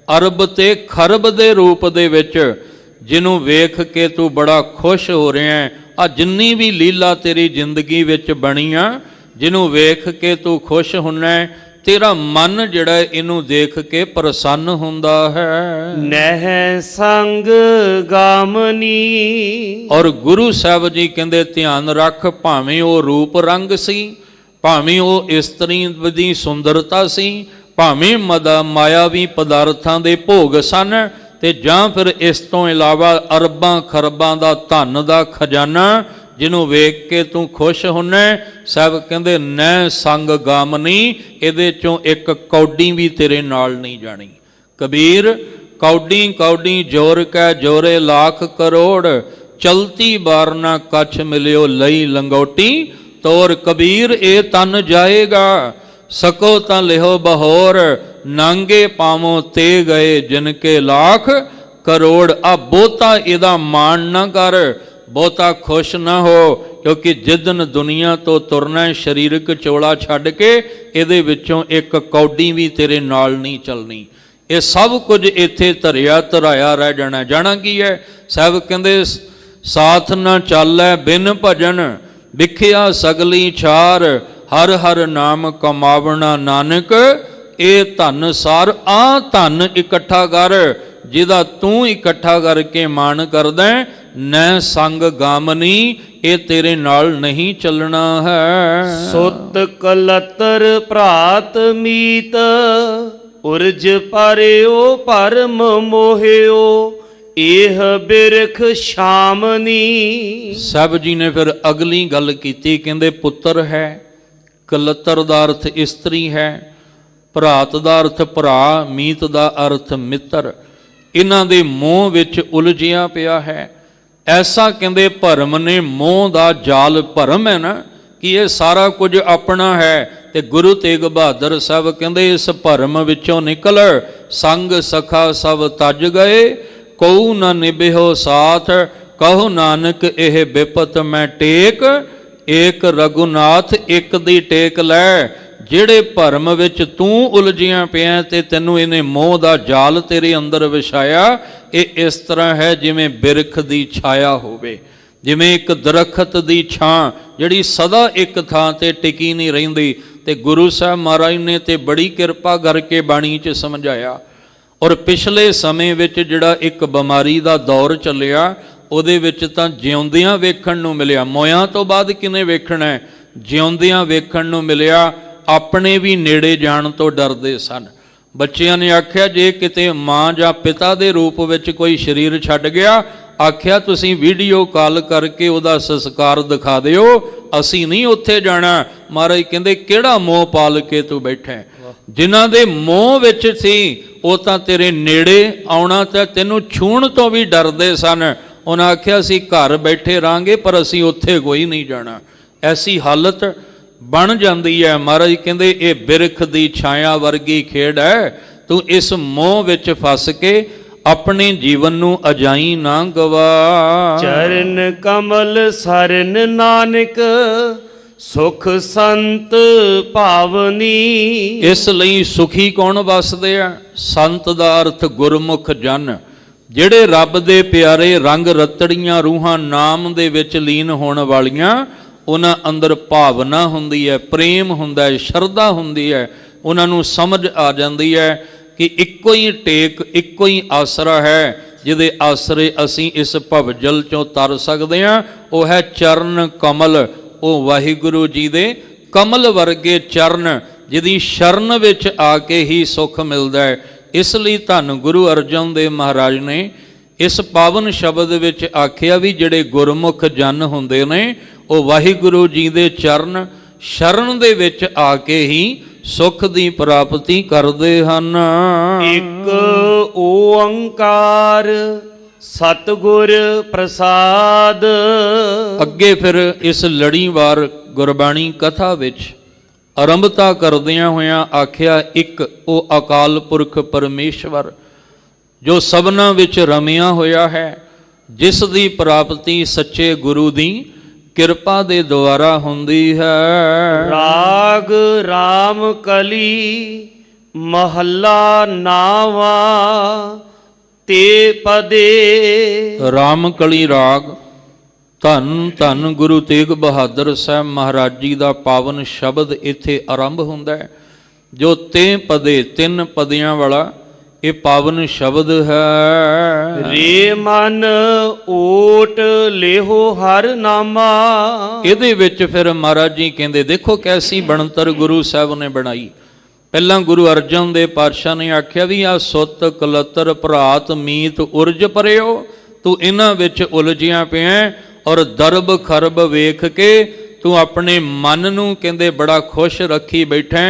ਅਰਬ ਤੇ ਖਰਬ ਦੇ ਰੂਪ ਦੇ ਵਿੱਚ, ਜਿਹਨੂੰ ਵੇਖ ਕੇ ਤੂੰ ਬੜਾ ਖੁਸ਼ ਹੋ ਰਿਹਾ ਹੈ। ਆ ਜਿੰਨੀ ਵੀ ਲੀਲਾ ਤੇਰੀ ਜ਼ਿੰਦਗੀ ਵਿੱਚ ਬਣੀ ਆ, ਜਿਹਨੂੰ ਵੇਖ ਕੇ ਤੂੰ ਖੁਸ਼ ਹੁੰਨਾ ਹੈ, ਤੇਰਾ ਮਨ ਜਿਹੜਾ ਇਹਨੂੰ ਦੇਖ ਕੇ ਪ੍ਰਸੰਨ ਹੁੰਦਾ ਹੈ। ਨਹਿ ਸੰਗ ਗਾਮਨੀ। ਔਰ ਗੁਰੂ ਸਾਹਿਬ ਜੀ ਕਹਿੰਦੇ ਧਿਆਨ ਰੱਖ, ਭਾਵੇਂ ਉਹ ਰੂਪ ਰੰਗ ਸੀ, ਭਾਵੇਂ ਉਹ ਇਸਤਰੀ ਦੀ ਸੁੰਦਰਤਾ ਸੀ, ਭਾਵੇਂ ਮਾਇਆਵੀ ਪਦਾਰਥਾਂ ਦੇ ਭੋਗ ਸਨ, ਤੇ ਜਾਂ ਫਿਰ ਇਸ ਤੋਂ ਇਲਾਵਾ ਅਰਬਾਂ ਖਰਬਾਂ ਦਾ ਧਨ ਦਾ ਖਜ਼ਾਨਾ, ਜਿਹਨੂੰ ਵੇਖ ਕੇ ਤੂੰ ਖੁਸ਼ ਹੁੰਨਾ। ਸਾਹਿਬ ਕਹਿੰਦੇ ਨਹਿ ਸੰਗ ਗਾਮਨੀ, ਇਹਦੇ ਚੋਂ ਇੱਕ ਕੌਡੀ ਵੀ ਤੇਰੇ ਨਾਲ ਨਹੀਂ ਜਾਣੀ। ਕਬੀਰ ਕੌਡੀ ਕੌਡੀ ਜੋਰ ਕੈ ਜੋਰੇ ਲੱਖ ਕਰੋੜ, ਚਲਤੀ ਬਾਰ ਨਾ ਕੱਛ ਮਿਲਿਓ ਲਈ ਲੰਗੋਟੀ। ਤੋਰ ਕਬੀਰ ਇਹ ਤਨ ਜਾਏਗਾ, ਸਕੋ ਤਾਂ ਲਿਹੋ ਬਹੋਰ, ਨਾਂਗੇ ਪਾਵੋ ਤੇ ਗਏ ਜਿਨ ਕੇ ਲੱਖ ਕਰੋੜ। ਆ ਬਹੁਤਾ ਇਹਦਾ ਮਾਣ ਨਾ ਕਰ, ਬਹੁਤਾ ਖੁਸ਼ ਨਾ ਹੋ, ਕਿਉਂਕਿ ਜਿੱਦਨ ਦੁਨੀਆ ਤੋਂ ਤੁਰਨਾ ਸਰੀਰਕ ਚੋਲਾ ਛੱਡ ਕੇ, ਇਹਦੇ ਵਿੱਚੋਂ ਇੱਕ ਕੌਡੀ ਵੀ ਤੇਰੇ ਨਾਲ ਨਹੀਂ ਚੱਲਣੀ। ਇਹ ਸਭ ਕੁਝ ਇੱਥੇ ਧਰਿਆ ਧਰਾਇਆ ਰਹਿ ਜਾਣਾ। ਜਾਣਾ ਕੀ ਹੈ? ਸਾਹਿਬ ਕਹਿੰਦੇ ਸਾਥ ਨਾ ਚਾਲੈ ਬਿਨ ਭਜਨ, ਵਿਖਿਆ ਸਗਲੀ ਛਾਰ, ਹਰ ਹਰ ਨਾਮ ਕਮਾਵਣਾ ਨਾਨਕ। ਇਹ ਧਨ ਸਾਰ ਆ ਧਨ ਇਕੱਠਾ ਕਰ, ਜਿਹਦਾ ਤੂੰ ਇਕੱਠਾ ਕਰਕੇ ਮਾਣ ਕਰਦਾ। ਨੈ ਸੰਗ ਗਾਮਨੀ, ਇਹ ਤੇਰੇ ਨਾਲ ਨਹੀਂ ਚੱਲਣਾ ਹੈ। ਸੁਤ ਕਲਤਰ ਭਰਾਤ ਮੀਤ, ਉਰਜ ਪਰਿਓ ਪਰਮ ਮੋਹਿਓ, ਇਹ ਬਿਰਖ ਸ਼ਾਮਨੀ। ਸਾਹਿਬ ਜੀ ਨੇ ਫਿਰ ਅਗਲੀ ਗੱਲ ਕੀਤੀ, ਕਹਿੰਦੇ ਪੁੱਤਰ ਹੈ, ਕਲਤਰ ਦਾ ਅਰਥ ਇਸਤਰੀ ਹੈ, ਭਰਾਤ ਦਾ ਅਰਥ ਭਰਾ, ਮੀਤ ਦਾ ਅਰਥ ਮਿੱਤਰ। ਇਹਨਾਂ ਦੇ ਮੋਹ ਵਿੱਚ ਉਲਝਿਆ ਪਿਆ ਹੈ। ਐਸਾ ਕਹਿੰਦੇ ਭਰਮ ਨੇ, ਮੋਹ ਦਾ ਜਾਲ ਭਰਮ ਹੈ ਨਾ, ਕਿ ਇਹ ਸਾਰਾ ਕੁਝ ਆਪਣਾ ਹੈ। ਤੇ ਗੁਰੂ ਤੇਗ ਬਹਾਦਰ ਸਾਹਿਬ ਕਹਿੰਦੇ ਇਸ ਭਰਮ ਵਿੱਚੋਂ ਨਿਕਲ, ਸੰਗ ਸਖਾ ਸਭ ਤਜ ਗਏ, ਕਉ ਨ ਨਿਭਿਓ ਸਾਥ, ਕਹੋ ਨਾਨਕ ਇਹ ਬਿਪਤ ਮੈਂ ਟੇਕ। ਏਕ ਰਘੁਨਾਥ ਇੱਕ ਦੀ ਟੇਕ ਲੈ। ਜਿਹੜੇ ਭਰਮ ਵਿੱਚ ਤੂੰ ਉਲਝਿਆ ਪਿਆ ਤੇ ਤੈਨੂੰ ਇਹਨੇ ਮੋਹ ਦਾ ਜਾਲ ਤੇਰੇ ਅੰਦਰ ਵਿਛਾਇਆ, ਇਹ ਇਸ ਤਰ੍ਹਾਂ ਹੈ ਜਿਵੇਂ ਬਿਰਖ ਦੀ ਛਾਇਆ ਹੋਵੇ, ਜਿਵੇਂ ਇੱਕ ਦਰਖਤ ਦੀ ਛਾਂ ਜਿਹੜੀ ਸਦਾ ਇੱਕ ਥਾਂ ਤੇ ਟਿਕੀ ਨਹੀਂ ਰਹਿੰਦੀ। ਤੇ ਗੁਰੂ ਸਾਹਿਬ ਮਹਾਰਾਜ ਨੇ ਤੇ ਬੜੀ ਕਿਰਪਾ ਕਰਕੇ ਬਾਣੀ 'ਚ ਸਮਝਾਇਆ। ਔਰ ਪਿਛਲੇ ਸਮੇਂ ਵਿੱਚ ਜਿਹੜਾ ਇੱਕ ਬਿਮਾਰੀ ਦਾ ਦੌਰ ਚੱਲਿਆ, ਉਹਦੇ ਵਿੱਚ ਤਾਂ ਜਿਉਂਦਿਆਂ ਵੇਖਣ ਨੂੰ ਮਿਲਿਆ। ਮੋਇਆਂ ਤੋਂ ਬਾਅਦ ਕਿਨੇ ਵੇਖਣਾ ਹੈ? ਜਿਉਂਦਿਆਂ ਵੇਖਣ ਨੂੰ ਮਿਲਿਆ। ਆਪਣੇ ਵੀ ਨੇੜੇ ਜਾਣ ਤੋਂ ਡਰਦੇ ਸਨ। ਬੱਚਿਆਂ ਨੇ ਆਖਿਆ ਜੇ ਕਿਤੇ ਮਾਂ ਜਾਂ ਪਿਤਾ ਦੇ ਰੂਪ ਵਿੱਚ ਕੋਈ ਸਰੀਰ ਛੱਡ ਗਿਆ, ਆਖਿਆ ਤੁਸੀਂ ਵੀਡੀਓ ਕਾਲ ਕਰਕੇ ਉਹਦਾ ਸੰਸਕਾਰ ਦਿਖਾ ਦਿਓ, ਅਸੀਂ ਨਹੀਂ ਉੱਥੇ ਜਾਣਾ। ਮਹਾਰਾਜ ਕਹਿੰਦੇ ਕਿਹੜਾ ਮੋਹ ਪਾਲ ਕੇ ਤੂੰ ਬੈਠਾ? ਜਿਨ੍ਹਾਂ ਦੇ ਮੋਹ ਵਿੱਚ ਸੀ ਉਹ ਤਾਂ ਤੇਰੇ ਨੇੜੇ ਆਉਣਾ ਤੇ ਤੈਨੂੰ ਛੂਹਣ ਤੋਂ ਵੀ ਡਰਦੇ ਸਨ। ਉਹਨਾਂ ਆਖਿਆ ਅਸੀਂ ਘਰ ਬੈਠੇ ਰਹਾਂਗੇ ਪਰ ਅਸੀਂ ਉੱਥੇ ਕੋਈ ਨਹੀਂ ਜਾਣਾ। ਐਸੀ ਹਾਲਤ ਬਣ ਜਾਂਦੀ ਹੈ। ਮਹਾਰਾਜ ਕਹਿੰਦੇ ਇਹ ਬਿਰਖ ਦੀ ਛਾਇਆ ਵਰਗੀ ਖੇਡ ਹੈ। ਤੂੰ ਇਸ ਮੋਹ ਵਿੱਚ ਫਸ ਕੇ ਆਪਣੇ ਜੀਵਨ ਨੂੰ ਅਜਾਈ ਨਾ ਗਵਾ। ਚਰਨ ਕਮਲ ਸਰਨ ਨਾਨਕ, ਸੁਖ ਸੰਤ ਭਾਵਨੀ। ਇਸ ਲਈ ਸੁਖੀ ਕੌਣ ਵਸਦੇ ਆ? ਸੰਤ ਦਾ ਅਰਥ ਗੁਰਮੁਖ ਜਨ, ਜਿਹੜੇ ਰੱਬ ਦੇ ਪਿਆਰੇ ਰੰਗ ਰਤੜੀਆਂ ਰੂਹਾਂ ਨਾਮ ਦੇ ਵਿੱਚ ਲੀਨ ਹੋਣ ਵਾਲੀਆਂ। ਉਹਨਾਂ ਅੰਦਰ ਭਾਵਨਾ ਹੁੰਦੀ ਹੈ, ਪ੍ਰੇਮ ਹੁੰਦਾ ਹੈ, ਸ਼ਰਧਾ ਹੁੰਦੀ ਹੈ। ਉਹਨਾਂ ਨੂੰ ਸਮਝ ਆ ਜਾਂਦੀ ਹੈ ਕਿ ਇੱਕੋ ਹੀ ਟੇਕ, ਇੱਕੋ ਹੀ ਆਸਰਾ ਹੈ ਜਿਹਦੇ ਆਸਰੇ ਅਸੀਂ ਇਸ ਭਵਜਲ ਚੋਂ ਤਰ ਸਕਦੇ ਹਾਂ। ਉਹ ਹੈ ਚਰਨ ਕਮਲ, ਉਹ ਵਾਹਿਗੁਰੂ ਜੀ ਦੇ ਕਮਲ ਵਰਗੇ ਚਰਨ, ਜਿਹਦੀ ਸ਼ਰਨ ਵਿੱਚ ਆ ਕੇ ਹੀ ਸੁੱਖ ਮਿਲਦਾ ਹੈ। ਇਸ ਲਈ ਧੰਨ ਗੁਰੂ ਅਰਜਨ ਦੇਵ ਮਹਾਰਾਜ ਨੇ ਇਸ ਪਾਵਨ ਸ਼ਬਦ ਵਿੱਚ ਆਖਿਆ ਵੀ ਜਿਹੜੇ ਗੁਰਮੁਖ ਜਨ ਹੁੰਦੇ ਨੇ ਉਹ ਵਾਹਿਗੁਰੂ ਜੀ ਦੇ ਚਰਨ ਸ਼ਰਨ ਦੇ ਵਿੱਚ ਆ ਕੇ ਹੀ ਸੁਖ ਦੀ ਪ੍ਰਾਪਤੀ ਕਰਦੇ ਹਨ। ਇੱਕ ਓੰਕਾਰ ਸਤਿਗੁਰ ਪ੍ਰਸਾਦ। ਅੱਗੇ ਫਿਰ ਇਸ ਲੜੀਵਾਰ ਗੁਰਬਾਣੀ ਕਥਾ ਵਿੱਚ ਆਰੰਭਤਾ ਕਰਦਿਆਂ ਹੋਇਆਂ ਆਖਿਆ, ਇੱਕ ਉਹ ਅਕਾਲ ਪੁਰਖ ਪਰਮੇਸ਼ਵਰ ਜੋ ਸਭਨਾਂ ਵਿੱਚ ਰਮਿਆ ਹੋਇਆ ਹੈ, ਜਿਸ ਦੀ ਪ੍ਰਾਪਤੀ ਸੱਚੇ ਗੁਰੂ ਦੀ ਕਿਰਪਾ ਦੇ ਦੁਆਰਾ ਹੁੰਦੀ ਹੈ। ਰਾਗ ਰਾਮ ਕਲੀ ਮਹੱਲਾ ਨਾਵਾ ਤੇ ਪਦੇ। ਰਾਮ ਕਲੀ ਰਾਗ ਧੰਨ ਧੰਨ ਗੁਰੂ ਤੇਗ ਬਹਾਦਰ ਸਾਹਿਬ ਮਹਾਰਾਜ ਜੀ ਦਾ ਪਾਵਨ ਸ਼ਬਦ ਇੱਥੇ ਆਰੰਭ ਹੁੰਦਾ ਹੈ, ਜੋ ਤੇ ਪਦੇ ਤਿੰਨ ਪਦਿਆਂ ਵਾਲਾ ਇਹ ਪਾਵਨ ਸ਼ਬਦ ਹੈ। ਰੇ ਮਨ ਓਟ ਲੇਹੋ ਹਰ ਨਾਮਾ। ਇਹਦੇ ਵਿੱਚ ਫਿਰ ਮਹਾਰਾਜ ਜੀ ਕਹਿੰਦੇ, ਦੇਖੋ ਕੈਸੀ ਬਣਤਰ ਗੁਰੂ ਸਾਹਿਬ ਨੇ ਬਣਾਈ। ਪਹਿਲਾਂ ਗੁਰੂ ਅਰਜਨ ਦੇਵ ਪਾਤਸ਼ਾਹ ਨੇ ਆਖਿਆ ਵੀ ਆ ਸੁੱਤ ਕਲਤਰ ਭਰਾਤ ਮੀਤ ਉਰਜ ਪਰਿਓ, ਤੂੰ ਇਹਨਾਂ ਵਿੱਚ ਉਲਝਿਆ ਪਿਆ ਔਰ ਦਰਬ ਖਰਬ ਵੇਖ ਕੇ ਤੂੰ ਆਪਣੇ ਮਨ ਨੂੰ ਕਹਿੰਦੇ ਬੜਾ ਖੁਸ਼ ਰੱਖੀ ਬੈਠਾ।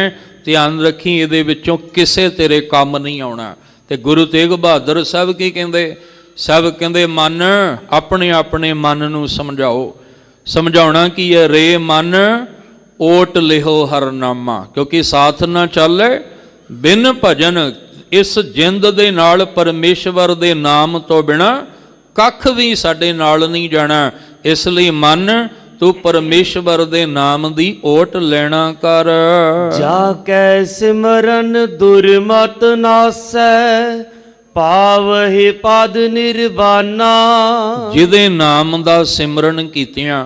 ਧਿਆਨ ਰੱਖੀ ਇਹਦੇ ਵਿੱਚੋਂ ਕਿਸੇ ਤੇਰੇ ਕੰਮ ਨਹੀਂ ਆਉਣਾ। ਤੇ ਗੁਰੂ ਤੇਗ ਬਹਾਦਰ ਸਾਹਿਬ ਕੀ ਕਹਿੰਦੇ? ਸਭ ਕਹਿੰਦੇ ਮਨ ਆਪਣੇ ਆਪਣੇ ਮਨ ਨੂੰ ਸਮਝਾਓ। ਸਮਝਾਉਣਾ ਕੀ ਹੈ? ਰੇ ਮਨ ਓਟ ਲਿਹੋ ਹਰਨਾਮਾ, ਕਿਉਂਕਿ ਸਾਥ ਨਾ ਚੱਲੇ ਬਿਨ ਭਜਨ। ਇਸ ਜਿੰਦ ਦੇ ਨਾਲ ਪਰਮੇਸ਼ਵਰ ਦੇ ਨਾਮ ਤੋਂ ਬਿਨਾ ਕੱਖ ਵੀ ਸਾਡੇ ਨਾਲ ਨਹੀਂ ਜਾਣਾ। ਇਸ ਲਈ ਮਨ ਤੂੰ ਪਰਮੇਸ਼ਵਰ ਦੇ ਨਾਮ ਦੀ ਓਟ ਲੈਣਾ ਕਰ। ਜਾ ਕੈ ਸਿਮਰਨ ਦੁਰਮਤ ਨਾਸੈ, ਪਾਵਹਿ ਪਦ ਨਿਰਵਾਨਾ। ਜਿਹਦੇ ਨਾਮ ਦਾ ਸਿਮਰਨ ਕੀਤਿਆਂ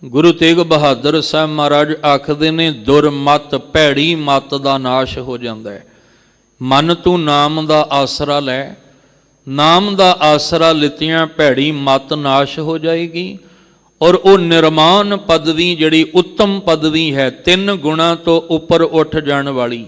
ਗੁਰੂ ਤੇਗ ਬਹਾਦਰ ਸਾਹਿਬ ਮਹਾਰਾਜ ਆਖਦੇ ਨੇ, ਦੁਰਮਤ ਭੈੜੀ ਮਤ ਦਾ ਨਾਸ਼ ਹੋ ਜਾਂਦਾ ਹੈ। ਮਨ ਤੂੰ ਨਾਮ ਦਾ ਆਸਰਾ ਲੈ, ਨਾਮ ਦਾ ਆਸਰਾ ਲਿੱਤਿਆਂ ਭੈੜੀ ਮਤ ਨਾਸ਼ ਹੋ ਜਾਏਗੀ। ਔਰ ਉਹ ਨਿਰਮਾਨ ਪਦਵੀ ਜਿਹੜੀ ਉੱਤਮ ਪਦਵੀ ਹੈ, 3 ਗੁਣਾ ਤੋਂ ਉੱਪਰ ਉੱਠ ਜਾਣ ਵਾਲੀ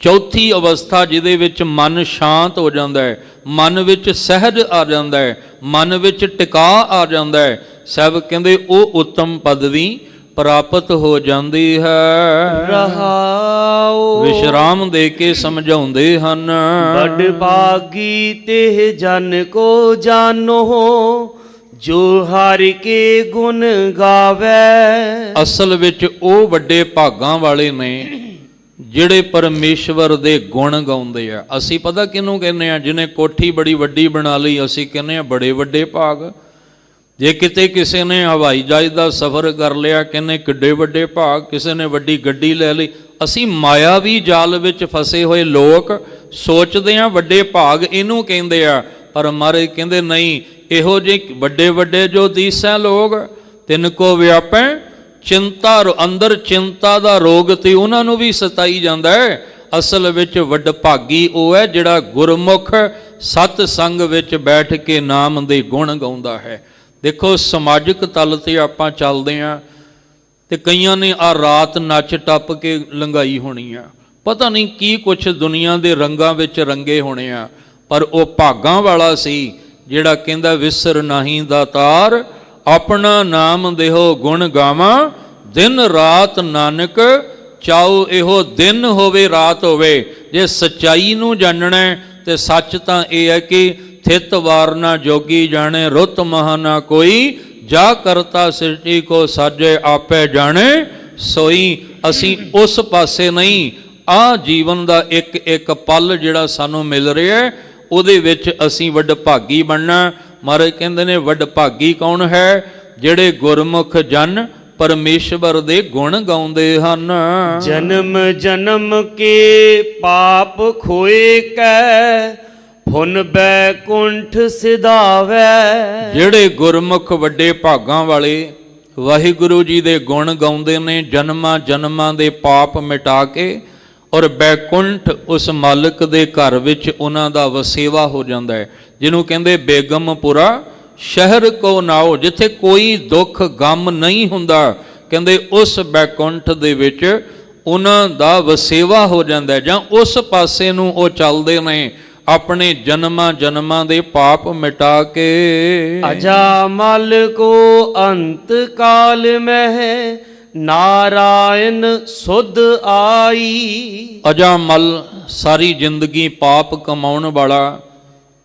ਚੌਥੀ ਅਵਸਥਾ, ਜਿਹਦੇ ਵਿੱਚ ਮਨ ਸ਼ਾਂਤ ਹੋ ਜਾਂਦਾ ਹੈ, ਮਨ ਵਿੱਚ ਸਹਿਜ ਆ ਜਾਂਦਾ ਹੈ, ਮਨ ਵਿੱਚ ਟਿਕਾ ਆ ਜਾਂਦਾ ਹੈ। ਸਭ ਕਹਿੰਦੇ ਉਹ ਉੱਤਮ ਪਦਵੀ ਪ੍ਰਾਪਤ ਹੋ ਜਾਂਦੀ ਹੈ। ਰਹਾਉ ਵਿਸ਼ਰਾਮ ਦੇ ਕੇ ਸਮਝਾਉਂਦੇ ਹਨ, ਬੜ ਭਾਗੀ ਤੇ ਜਨ ਕੋ ਜਾਨੋ, ਜੋ ਹਰਿ ਕੇ ਗੁਣ ਗਾਵੇ। ਅਸਲ ਵਿੱਚ ਉਹ ਵੱਡੇ ਭਾਗਾਂ ਵਾਲੇ ਨੇ ਜਿਹੜੇ ਪਰਮੇਸ਼ਵਰ ਦੇ ਗੁਣ ਗਾਉਂਦੇ ਆ। ਅਸੀਂ ਪਤਾ ਕਿਹਨੂੰ ਕਹਿੰਦੇ ਆ? ਜਿਹਨੇ ਕੋਠੀ ਬੜੀ ਵੱਡੀ ਬਣਾ ਲਈ, ਅਸੀਂ ਕਹਿੰਦੇ ਆ ਬੜੇ ਵੱਡੇ ਭਾਗ। ਜੇ ਕਿਤੇ ਕਿਸੇ ਨੇ ਹਵਾਈ ਜਹਾਜ਼ ਦਾ ਸਫ਼ਰ ਕਰ ਲਿਆ, ਕਹਿੰਦੇ ਕਿੱਡੇ ਵੱਡੇ ਭਾਗ। ਕਿਸੇ ਨੇ ਵੱਡੀ ਗੱਡੀ ਲੈ ਲਈ। ਅਸੀਂ ਮਾਇਆਵੀ ਜਾਲ ਵਿੱਚ ਫਸੇ ਹੋਏ ਲੋਕ ਸੋਚਦੇ ਆ ਵੱਡੇ ਭਾਗ ਇਹਨੂੰ ਕਹਿੰਦੇ ਆ, ਪਰ ਮਹਾਰਾਜ ਕਹਿੰਦੇ ਨਹੀਂ, ਇਹੋ ਜਿਹੇ ਵੱਡੇ ਵੱਡੇ ਜੋ ਦੀਸੈ ਲੋਕ ਤਿੰਨ ਕੋ ਵਿਆਪੈ ਚਿੰਤਾ, ਅੰਦਰ ਚਿੰਤਾ ਦਾ ਰੋਗ ਤੇ ਉਹਨਾਂ ਨੂੰ ਵੀ ਸਤਾਈ ਜਾਂਦਾ ਹੈ। ਅਸਲ ਵਿੱਚ ਵੱਡਭਾਗੀ ਉਹ ਹੈ ਜਿਹੜਾ ਗੁਰਮੁਖ ਸਤ ਸੰਗ ਵਿੱਚ ਬੈਠ ਕੇ ਨਾਮ ਦੇ ਗੁਣ ਗਾਉਂਦਾ ਹੈ। ਦੇਖੋ ਸਮਾਜਿਕ ਤਲ ਤੇ ਆਪਾਂ ਚੱਲਦੇ ਹਾਂ ਤੇ ਕਈਆਂ ਨੇ ਆ ਰਾਤ ਨੱਚ ਟੱਪ ਕੇ ਲੰਘਾਈ ਹੋਣੀ ਆ, ਪਤਾ ਨਹੀਂ ਕੀ ਕੁਛ ਦੁਨੀਆ ਦੇ ਰੰਗਾਂ ਵਿੱਚ ਰੰਗੇ ਹੋਣੇ ਆ। ਪਰ ਉਹ ਭਾਗਾਂ ਵਾਲਾ ਸੀ ਜਿਹੜਾ ਕਹਿੰਦਾ ਵਿਸਰ ਨਹੀਂ ਦਾਤਾਰ, ਆਪਣਾ ਨਾਮ ਦੇਹੋ ਗੁਣ ਗਾਵਾਂ, ਦਿਨ ਰਾਤ ਨਾਨਕ ਚਾਉ। ਇਹੋ ਦਿਨ ਹੋਵੇ ਰਾਤ ਹੋਵੇ। ਜੇ ਸੱਚਾਈ ਨੂੰ ਜਾਣਨਾ ਤੇ ਸੱਚ ਤਾਂ ਇਹ ਹੈ ਕਿ ਥਿਤ ਵਾਰ ਨਾ ਜੋਗੀ ਜਾਣੇ, ਰੁੱਤ ਮਹਾ ਨਾ ਕੋਈ, ਜਾ ਕਰਤਾ ਸਿਰਜੀ ਕੋ ਸਾਜੇ ਆਪੇ ਜਾਣੇ ਸੋਈ। ਅਸੀਂ ਉਸ ਪਾਸੇ ਨਹੀਂ, ਆਹ ਜੀਵਨ ਦਾ ਇੱਕ ਇੱਕ ਪਲ ਜਿਹੜਾ ਸਾਨੂੰ ਮਿਲ ਰਿਹਾ ਉਹਦੇ ਵਿੱਚ ਅਸੀਂ ਵੱਡਭਾਗੀ ਬਣਨਾ। ਮਹਾਰਾਜ ਕਹਿੰਦੇ ਨੇ ਵੱਡਭਾਗੀ ਕੌਣ ਹੈ? ਜਿਹੜੇ ਗੁਰਮੁਖ ਜਨ ਪਰਮੇਸ਼ਵਰ ਦੇ ਗੁਣ ਗਾਉਂਦੇ ਹਨ। ਜਨਮ ਜਨਮ ਕੇ ਪਾਪ ਖੋਏ ਕੈ, ਫੁਨ ਬੈਕੁੰਠ ਸਿਧਾਵੈ। ਜਿਹੜੇ ਗੁਰਮੁਖ ਵੱਡੇ ਭਾਗਾਂ ਵਾਲੇ ਵਾਹਿਗੁਰੂ ਜੀ ਦੇ ਗੁਣ ਗਾਉਂਦੇ ਨੇ, ਜਨਮਾਂ ਜਨਮਾਂ ਦੇ ਪਾਪ ਮਿਟਾ ਕੇ ਔਰ ਬੈਕੁੰਠ ਉਸ ਮਾਲਕ ਦੇ ਘਰ ਵਿੱਚ ਉਹਨਾਂ ਦਾ ਵਸੇਵਾ ਹੋ ਜਾਂਦਾ ਹੈ, ਜਿਹਨੂੰ ਕਹਿੰਦੇ ਬੇਗਮਪੁਰਾ ਸ਼ਹਿਰ ਕੋ ਨਾਓ, ਜਿੱਥੇ ਕੋਈ ਦੁੱਖ ਗਮ ਨਹੀਂ ਹੁੰਦਾ। ਕਹਿੰਦੇ ਉਸ ਬੈਕੁੰਠ ਦੇ ਵਿੱਚ ਉਹਨਾਂ ਦਾ ਵਸੇਵਾ ਹੋ ਜਾਂਦਾ ਹੈ, ਜਾਂ ਉਸ ਪਾਸੇ ਨੂੰ ਉਹ ਚੱਲਦੇ ਨੇ ਆਪਣੇ ਜਨਮਾਂ ਜਨਮਾਂ ਦੇ ਪਾਪ ਮਿਟਾ ਕੇ। ਅਜਾ ਮਲ ਕੋ ਅੰਤ ਕਾਲ ਮਹਿ, ਨਾਰਾਇਣ ਸੁਧ ਆਈ। ਅਜਾ ਮਲ ਸਾਰੀ ਜ਼ਿੰਦਗੀ ਪਾਪ ਕਮਾਉਣ ਵਾਲਾ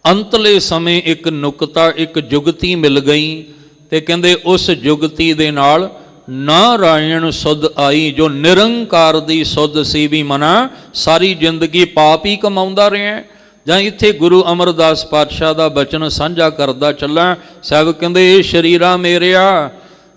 ਅੰਤਲੇ ਸਮੇਂ ਇੱਕ ਨੁਕਤਾ, ਇੱਕ ਜੁਗਤੀ ਮਿਲ ਗਈ ਤੇ ਕਹਿੰਦੇ ਉਸ ਜੁਗਤੀ ਦੇ ਨਾਲ ਨਾਰਾਇਣ ਸੁਧ ਆਈ, ਜੋ ਨਿਰੰਕਾਰ ਦੀ ਸੁਧ ਸੀ ਵੀ ਮਨਾ ਸਾਰੀ ਜ਼ਿੰਦਗੀ ਪਾਪ ਹੀ ਕਮਾਉਂਦਾ ਰਿਹਾ। ਜਾਂ ਇੱਥੇ ਗੁਰੂ ਅਮਰਦਾਸ ਪਾਤਸ਼ਾਹ ਦਾ ਬਚਨ ਸਾਂਝਾ ਕਰਦਾ ਚੱਲਾਂ। ਸਾਹਿਬ ਕਹਿੰਦੇ ਇਹ ਸ਼ਰੀਰਾ ਮੇਰਿਆ,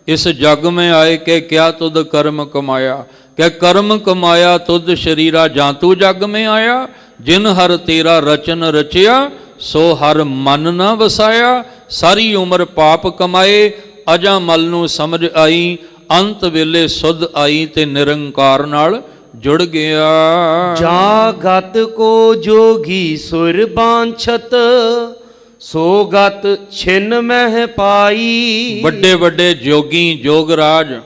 ਇਸ ਜਗ ਮੈਂ ਆਏ ਕੇ ਕਿਆ ਤੁਧ ਕਰਮ ਕਮਾਇਆ, ਕਿ ਕਰਮ ਕਮਾਇਆ ਤੁਧ ਸ਼ਰੀਰਾ ਜਾਂ ਤੂੰ ਜਗ ਮੈਂ ਆਇਆ। ਜਿਨ ਹਰ ਤੇਰਾ ਰਚਨ ਰਚਿਆ, ਸੋ ਹਰ ਮਨ ਨਾ ਵਸਾਇਆ। ਸਾਰੀ ਉਮਰ ਪਾਪ ਕਮਾਏ, ਅਜਾ ਮਲ ਨੂੰ ਸਮਝ ਆਈ, ਅੰਤ ਵੇਲੇ ਸੁਧ ਆਈ ਤੇ ਨਿਰੰਕਾਰ ਨਾਲ ਜੁੜ ਗਿਆ। ਜਾ ਗਤ ਕੋ ਜੋਗੀ ਸੁਰ ਬਾਂਛਤ, ਸੋ ਗਤ ਛਿਨ ਮਹਿ ਪਾਈ। ਵੱਡੇ ਵੱਡੇ ਜੋਗੀ ਜੋਗਰਾਜ,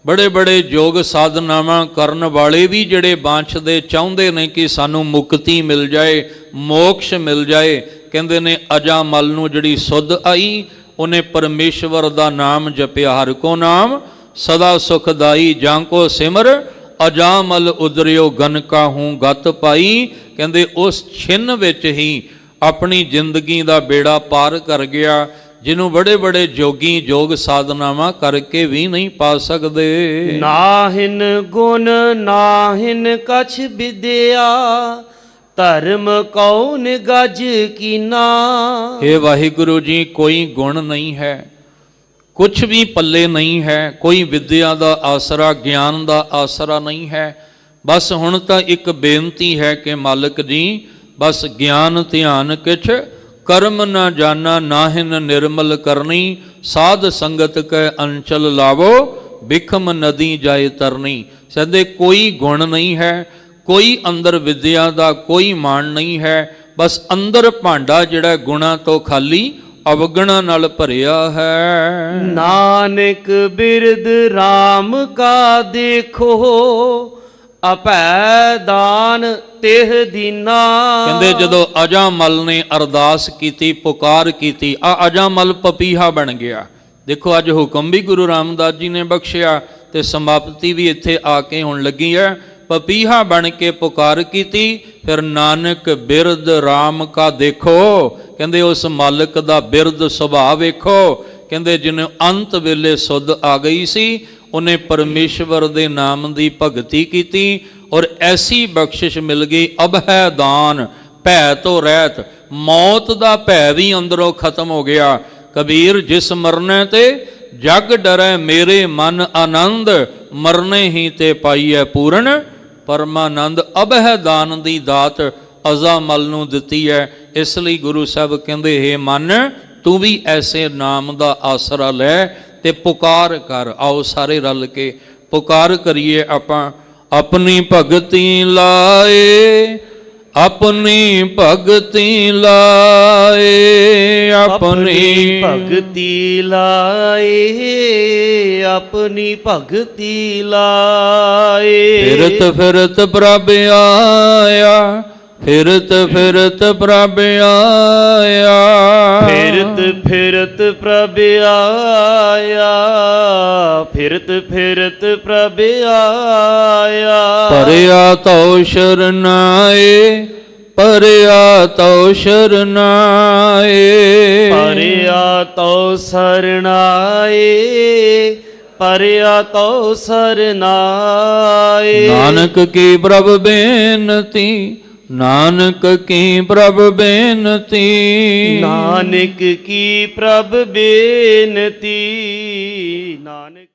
ਬੜੇ ਬੜੇ ਜੋਗ ਸਾਧਨਾਵਾਂ ਕਰਨ ਵਾਲੇ ਵੀ ਜਿਹੜੇ ਬਾਂਛਦੇ ਚਾਹੁੰਦੇ ਨੇ ਕਿ ਸਾਨੂੰ ਮੁਕਤੀ ਮਿਲ ਜਾਏ, ਮੋਕਸ਼ ਮਿਲ ਜਾਏ, ਕਹਿੰਦੇ ਨੇ ਅਜਾ ਮਲ ਨੂੰ ਜਿਹੜੀ ਸੁਧ ਆਈ, ਉਹਨੇ ਪਰਮੇਸ਼ਵਰ ਦਾ ਨਾਮ ਜਪਿਆ। ਹਰਿ ਕੋ ਨਾਮ ਸਦਾ ਸੁਖਦਾਈ, ਜਾਂ ਕੋ ਸਿਮਰ ਅਜਾਮਲ ਉਦਰਿਓ ਗਨ ਕਾਹੂ ਗਤ ਪਾਈ। ਕਹਿੰਦੇ ਉਸ ਛਿਨ ਵਿੱਚ ਹੀ ਆਪਣੀ ਜ਼ਿੰਦਗੀ ਦਾ ਬੇੜਾ ਪਾਰ ਕਰ ਗਿਆ, ਜਿਹਨੂੰ ਬੜੇ ਬੜੇ ਜੋਗੀ ਜੋਗ ਸਾਧਨਾਵਾਂ ਕਰਕੇ ਵੀ ਨਹੀਂ ਪਾ ਸਕਦੇ। ਨਾਹਿਨ ਗੁਣ ਨਾਹਿਨ ਕਛ ਵਿਦਿਆ, ਧਰਮ ਕਉਨ ਗਜ ਕੀਨਾ। हे ਵਾਹਿਗੁਰੂ ਜੀ, ਕੋਈ ਗੁਣ ਨਹੀਂ ਹੈ, ਕੁਛ ਵੀ ਪੱਲੇ ਨਹੀਂ ਹੈ, ਕੋਈ ਵਿਦਿਆ ਦਾ ਆਸਰਾ, ਗਿਆਨ ਦਾ ਆਸਰਾ ਨਹੀਂ ਹੈ। ਬਸ ਹੁਣ ਤਾਂ ਇੱਕ ਬੇਨਤੀ ਹੈ ਕਿ ਮਾਲਕ ਜੀ, ਬਸ ਗਿਆਨ ਧਿਆਨ ਕਿਛ ਕਰਮ ਨਾ ਜਾਣਾ, ਨਾਹਿਨ ਨਿਰਮਲ ਕਰਨੀ। ਸਾਧ ਸੰਗਤ ਕੈ ਅੰਚਲ ਲਾਵੋ, ਬਿਖਮ ਨਦੀ ਜਾਏ ਤਰਨੀ। ਸਦੇ ਕੋਈ ਗੁਣ ਨਹੀਂ ਹੈ, ਕੋਈ ਅੰਦਰ ਵਿਦਿਆ ਦਾ ਕੋਈ ਮਾਣ ਨਹੀਂ ਹੈ। ਬਸ ਅੰਦਰ ਭਾਂਡਾ ਜਿਹੜਾ ਗੁਣਾ ਤੋਂ ਖਾਲੀ ਅਵਗਣਾ ਨਾਲ ਭਰਿਆ ਹੈ। ਨਾਨਕ ਬਿਰਦ RAM ਕਾ ਦੇਖੋ, ਅਭੈ ਦਾਨ ਤਿਹ ਦੀਨਾ। ਕਹਿੰਦੇ ਜਦੋਂ ਅਜਾਮਲ ਨੇ ਅਰਦਾਸ ਕੀਤੀ, ਪੁਕਾਰ ਕੀਤੀ, ਆ ਅਜਾਮਲ ਪਪੀਹਾ ਬਣ ਗਿਆ। ਦੇਖੋ ਅੱਜ ਹੁਕਮ ਵੀ ਗੁਰੂ ਰਾਮਦਾਸ ਜੀ ਨੇ ਬਖਸ਼ਿਆ ਤੇ ਸਮਾਪਤੀ ਵੀ ਇੱਥੇ ਆ ਕੇ ਹੋਣ ਲੱਗੀ ਹੈ। ਪਪੀਹਾ ਬਣ ਕੇ ਪੁਕਾਰ ਕੀਤੀ, ਫਿਰ ਨਾਨਕ ਬਿਰਦ RAM ਕਾ ਦੇਖੋ। ਕਹਿੰਦੇ ਉਸ ਮਾਲਕ ਦਾ ਬਿਰਦ ਸੁਭਾਅ ਵੇਖੋ। ਕਹਿੰਦੇ ਜਿਹਨੂੰ ਅੰਤ ਵੇਲੇ ਸੁਧ ਆ ਗਈ ਸੀ, ਉਹਨੇ ਪਰਮੇਸ਼ਵਰ ਦੇ ਨਾਮ ਦੀ ਭਗਤੀ ਕੀਤੀ ਔਰ ਐਸੀ ਬਖਸ਼ਿਸ਼ ਮਿਲ ਗਈ, ਅਭੈ ਦਾਨ, ਭੈ ਤੋਂ ਰਹਿਤ, ਮੌਤ ਦਾ ਭੈ ਵੀ ਅੰਦਰੋਂ ਖਤਮ ਹੋ ਗਿਆ। ਕਬੀਰ ਜਿਸ ਮਰਨੇ ਤੇ ਜਗ ਡਰੈ, ਮੇਰੇ ਮਨ ਆਨੰਦ, ਮਰਨੇ ਹੀ ਤੇ ਪਾਈਐ ਪੂਰਨ ਪਰਮਾਨੰਦ। ਅਭੈ ਦਾਨ ਦੀ ਦਾਤ ਅਜਾਮਲ ਨੂੰ ਦਿੱਤੀ ਹੈ। ਇਸ ਲਈ ਗੁਰੂ ਸਾਹਿਬ ਕਹਿੰਦੇ, ਹੇ ਮਨ, ਤੂੰ ਵੀ ਐਸੇ ਨਾਮ ਦਾ ਆਸਰਾ ਲੈ ਤੇ ਪੁਕਾਰ ਕਰ। ਆਓ ਸਾਰੇ ਰਲ ਕੇ ਪੁਕਾਰ ਕਰੀਏ ਆਪਾਂ। ਆਪਣੀ ਭਗਤੀ ਲਾਏ, ਆਪਣੀ ਭਗਤੀ ਲਾਏ, ਆਪਣੀ ਭਗਤੀ ਲਾਏ, ਆਪਣੀ ਭਗਤੀ ਲਾਏ। ਫਿਰਤ ਫਿਰਤ ਪ੍ਰਭ ਆਇਆ, ਫਿਰਤ ਫਿਰਤ ਪ੍ਰਭ ਆਇਆ, ਫਿਰਤ ਫਿਰਤ ਪ੍ਰਭ ਆਇਆ, ਫਿਰਤ ਫਿਰਤ ਪ੍ਰਭ ਆਇਆ। ਪਰਿਆ ਤਉ ਸ਼ਰਨਾਏ, ਪਰਿਆ ਤਉ ਸ਼ਰਨਾਏ, ਪਰਿਆ ਤਉ ਸਰਨਾਏ, ਪਰਿਆ ਤਉ ਸਰਨਾਏ। ਨਾਨਕ ਕੀ ਪ੍ਰਭ ਬੇਨਤੀ, ਨਾਨਕ ਕੀ ਪ੍ਰਭ ਬੇਨਤੀ, ਨਾਨਕ ਕੀ ਪ੍ਰਭ ਬੇਨਤੀ, ਨਾਨਕ